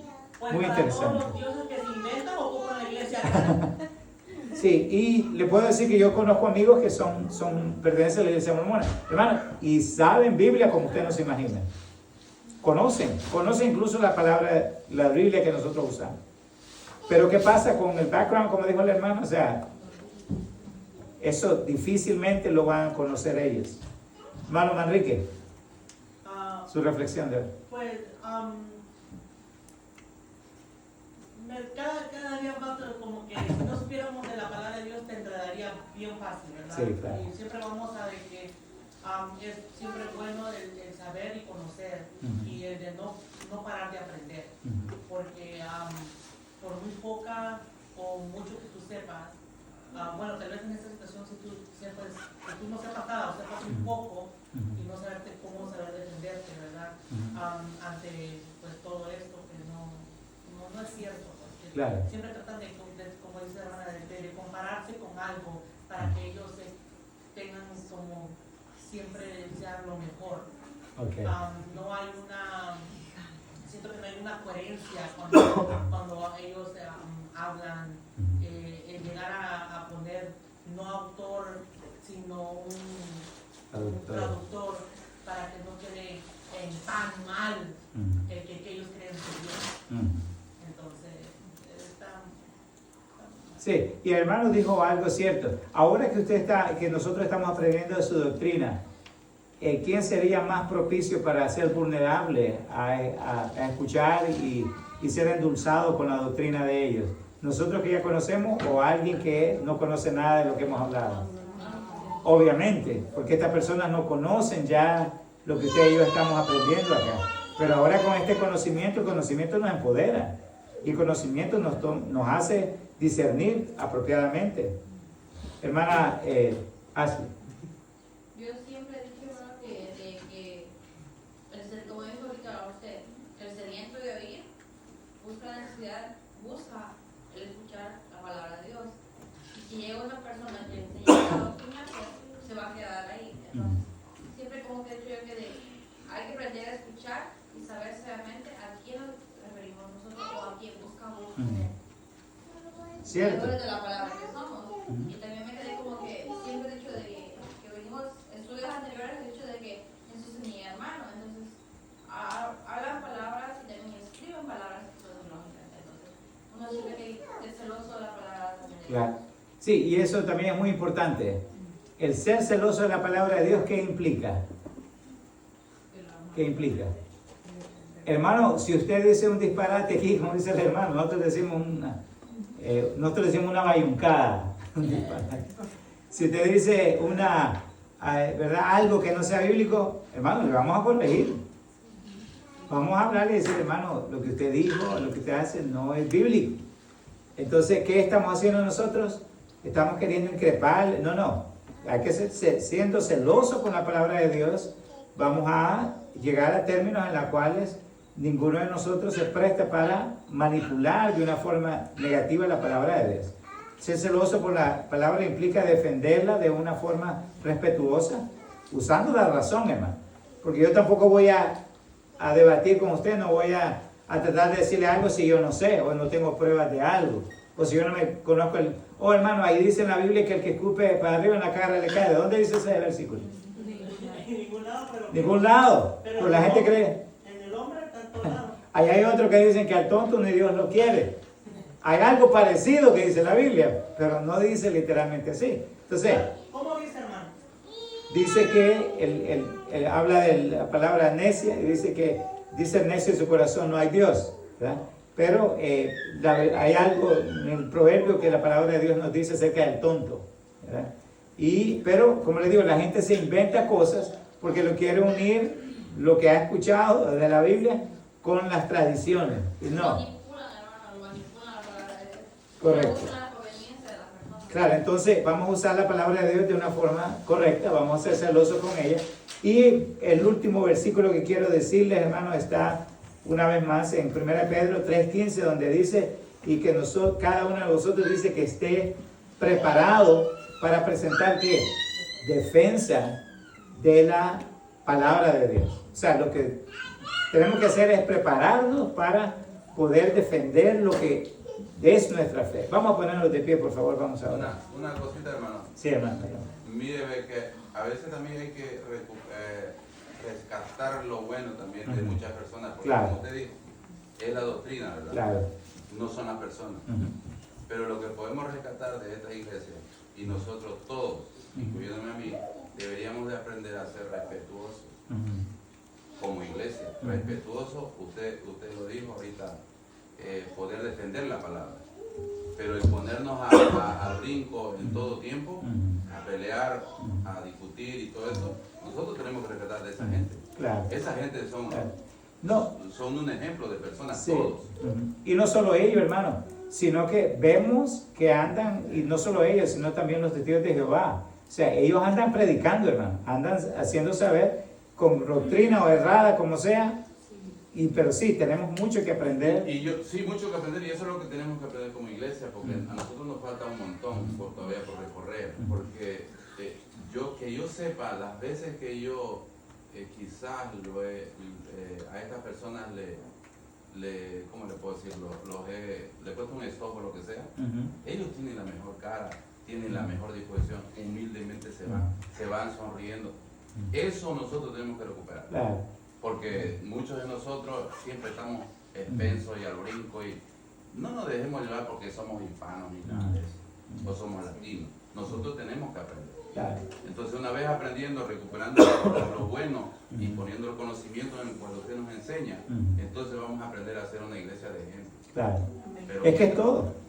interesante. Todos los dioses que se inventan ocupan la iglesia. Sí, y le puedo decir que yo conozco amigos que pertenecen a la iglesia mormona, hermano, y saben Biblia como usted no se imagina. Conocen incluso la Biblia que nosotros usamos. Pero ¿qué pasa con el background, como dijo el hermano? O sea, eso difícilmente lo van a conocer ellos. Hermano Manrique, su reflexión de hoy. Pues, cada día más como que si no supiéramos de la palabra de Dios te enredaría bien fácil, ¿verdad? Sí, claro. Y siempre vamos a ver que es siempre bueno el saber y conocer y el de no parar de aprender, porque por muy poca o mucho que tú sepas, bueno, tal vez en esta situación si tú sepas, que tú no sepas nada o sepas un poco y no saberte cómo saber defenderte, ¿verdad? Ante pues todo esto que no es cierto. Pues, Claro. Siempre tratan de, como dice la hermana, de compararse con algo para que ellos tengan como siempre sean lo mejor. Okay. No hay siento que no hay una coherencia cuando ellos hablan, el llegar a poner no autor, sino un traductor, para que no quede tan mal que ellos creen que Dios. Entonces, sí, y el hermano dijo algo cierto. Ahora que nosotros estamos aprendiendo de su doctrina, ¿quién sería más propicio para ser vulnerable a escuchar y ser endulzado con la doctrina de ellos? ¿Nosotros que ya conocemos o alguien que no conoce nada de lo que hemos hablado? Obviamente, porque estas personas no conocen ya lo que ustedes y yo estamos aprendiendo acá. Pero ahora con este conocimiento, el conocimiento nos empodera y el conocimiento nos hace discernir apropiadamente. Hermana Ashley. Yo siempre he dicho, hermano, que como dijo ahorita usted, el sediento de oír busca la necesidad, busca el escuchar la palabra de Dios. Y si llega una persona que enseña la doctrina, pues se va a quedar ahí. Entonces, siempre como que he dicho yo que hay que aprender a escuchar y saber seriamente a quién nos referimos nosotros o a quién buscamos Cierto. de la palabra que somos. Y también me quedé como que siempre he dicho de que venimos estudios anteriores, he dicho de que Jesús es mi hermano, entonces hablan palabras y también escriben palabras que son lógicas. Entonces uno siempre que es celoso de la palabra también. Claro. Sí, y eso también es muy importante. El ser celoso de la palabra de Dios, ¿qué implica? ¿Qué implica? Hermano, si usted dice un disparate aquí, como dice el hermano, nosotros decimos una bayuncada. Si usted dice ¿verdad? Algo que no sea bíblico, hermano, le vamos a corregir. Vamos a hablarle y decir, hermano, lo que usted dijo, lo que usted hace no es bíblico. Entonces, ¿qué estamos haciendo nosotros? Estamos queriendo increpar. No. Hay que ser, siendo celoso con la palabra de Dios, vamos a llegar a términos en los cuales ninguno de nosotros se presta para manipular de una forma negativa la palabra de Dios. Ser celoso por la palabra implica defenderla de una forma respetuosa, usando la razón, hermano. Porque yo tampoco voy a debatir con usted, no voy a tratar de decirle algo si yo no sé o no tengo pruebas de algo. O si yo no me conozco hermano, ahí dice en la Biblia que el que escupe para arriba en la cara le cae. ¿De dónde dice ese versículo? En ningún lado, Ningún lado. Pero la gente cree. En el hombre está en todos lados. Ahí hay otro que dicen que al tonto ni Dios lo quiere. Hay algo parecido que dice la Biblia, pero no dice literalmente así. Entonces, ¿cómo dice, hermano? Dice que él habla de la palabra necia y dice que dice el necio en su corazón no hay Dios, ¿verdad? Pero hay algo en el proverbio que la palabra de Dios nos dice acerca del tonto, ¿verdad? Pero, como les digo, la gente se inventa cosas porque lo quiere unir lo que ha escuchado de la Biblia con las tradiciones. Y no. Manipulan la palabra de Dios. Correcto. La conveniencia de las personas. Claro, entonces vamos a usar la palabra de Dios de una forma correcta, vamos a ser celosos con ella. Y el último versículo que quiero decirles, hermanos, está una vez más en 1 Pedro 3:15, donde dice, y que cada uno de vosotros dice que esté preparado para presentar ¿qué? Defensa de la palabra de Dios. O sea, lo que tenemos que hacer es prepararnos para poder defender lo que es nuestra fe. Vamos a ponernos de pie, por favor, vamos a orar. Una cosita, hermano. Sí, hermano. Mire, ve que a veces también hay que rescatar lo bueno también de muchas personas, porque Claro. como usted dijo, es la doctrina, ¿verdad? Claro. No son las personas. Pero lo que podemos rescatar de esta iglesia, y nosotros todos, incluyéndome a mí, deberíamos de aprender a ser respetuosos como iglesia. Respetuoso, usted lo dijo ahorita, poder defender la palabra. Pero el ponernos al brinco en todo tiempo, a pelear, a discutir y todo eso, nosotros tenemos que respetar de esa gente. Claro. Esa gente son... Claro. No. son un ejemplo de personas Sí. todos. Y no solo ellos, hermano, sino que vemos que andan, y no solo ellos, sino también los testigos de Jehová. O sea, ellos andan predicando, hermano, andan haciendo saber con doctrina o errada, como sea, pero sí, tenemos mucho que aprender. Sí, mucho que aprender, y eso es lo que tenemos que aprender como iglesia, porque a nosotros nos falta un montón todavía por recorrer, porque que yo sepa, las veces que yo quizás a estas personas ¿cómo le puedo decir? Le he puesto un stop o lo que sea, ellos tienen la mejor cara, tienen la mejor disposición, humildemente se van sonriendo. Eso nosotros tenemos que recuperar. Claro. Porque muchos de nosotros siempre estamos expensos y al brinco, y no nos dejemos llevar porque somos hispanos ni nada de eso, o somos latinos. Nosotros tenemos que aprender. Claro. Entonces, una vez aprendiendo, recuperando lo bueno y poniendo el conocimiento en el cual usted nos enseña, entonces vamos a aprender a ser una iglesia de ejemplo. Claro. Pero Es que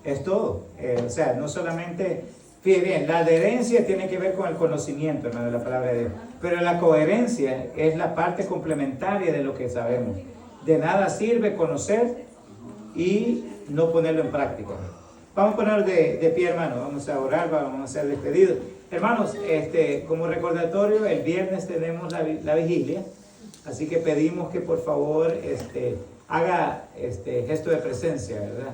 es todo. O sea, no solamente, fíjate bien, la adherencia tiene que ver con el conocimiento, hermano, de la palabra de Dios, pero la coherencia es la parte complementaria de lo que sabemos. De nada sirve conocer y no ponerlo en práctica. Vamos a ponerlo de pie, hermano, vamos a orar, vamos a hacer despedido. Hermanos, como recordatorio, el viernes tenemos la vigilia, así que pedimos que por favor haga gesto de presencia, ¿verdad?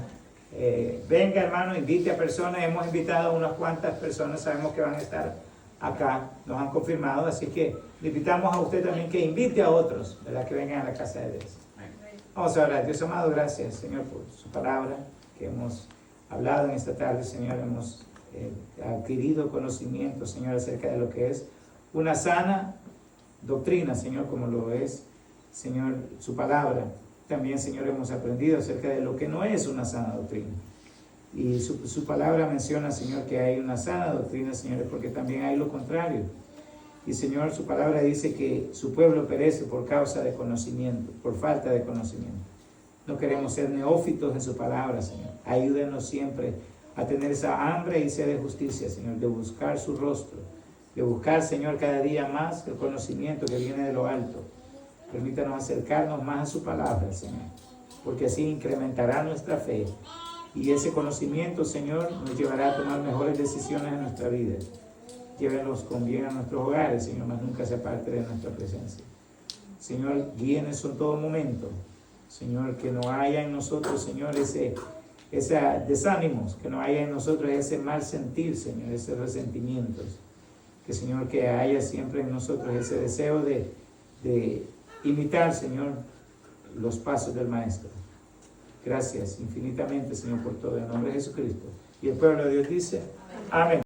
Venga, hermano, invite a personas. Hemos invitado a unas cuantas personas, sabemos que van a estar acá, nos han confirmado, así que le invitamos a usted también que invite a otros, ¿verdad? Que vengan a la casa de Dios. Vamos a orar. Dios amado, gracias, Señor, por su palabra que hemos hablado en esta tarde, Señor. Hemos adquirido conocimiento, Señor, acerca de lo que es una sana doctrina, Señor, como lo es, Señor, su palabra. También, Señor, hemos aprendido acerca de lo que no es una sana doctrina. Y su palabra menciona, Señor, que hay una sana doctrina, Señor, porque también hay lo contrario. Y, Señor, su palabra dice que su pueblo perece por causa de conocimiento, por falta de conocimiento. No queremos ser neófitos en su palabra, Señor. Ayúdenos siempre a tener esa hambre y sed de justicia, Señor, de buscar su rostro, de buscar, Señor, cada día más el conocimiento que viene de lo alto. Permítanos acercarnos más a su palabra, Señor, porque así incrementará nuestra fe. Y ese conocimiento, Señor, nos llevará a tomar mejores decisiones en nuestra vida. Llévenos con bien a nuestros hogares, Señor, mas nunca se aparte de nuestra presencia. Señor, guíenos en todo momento. Señor, que no haya en nosotros, Señor, ese desánimos, que no haya en nosotros ese mal sentir, Señor, ese resentimientos. Que, Señor, que haya siempre en nosotros ese deseo de imitar, Señor, los pasos del Maestro. Gracias infinitamente, Señor, por todo. En nombre de Jesucristo. Y el pueblo de Dios dice, amén.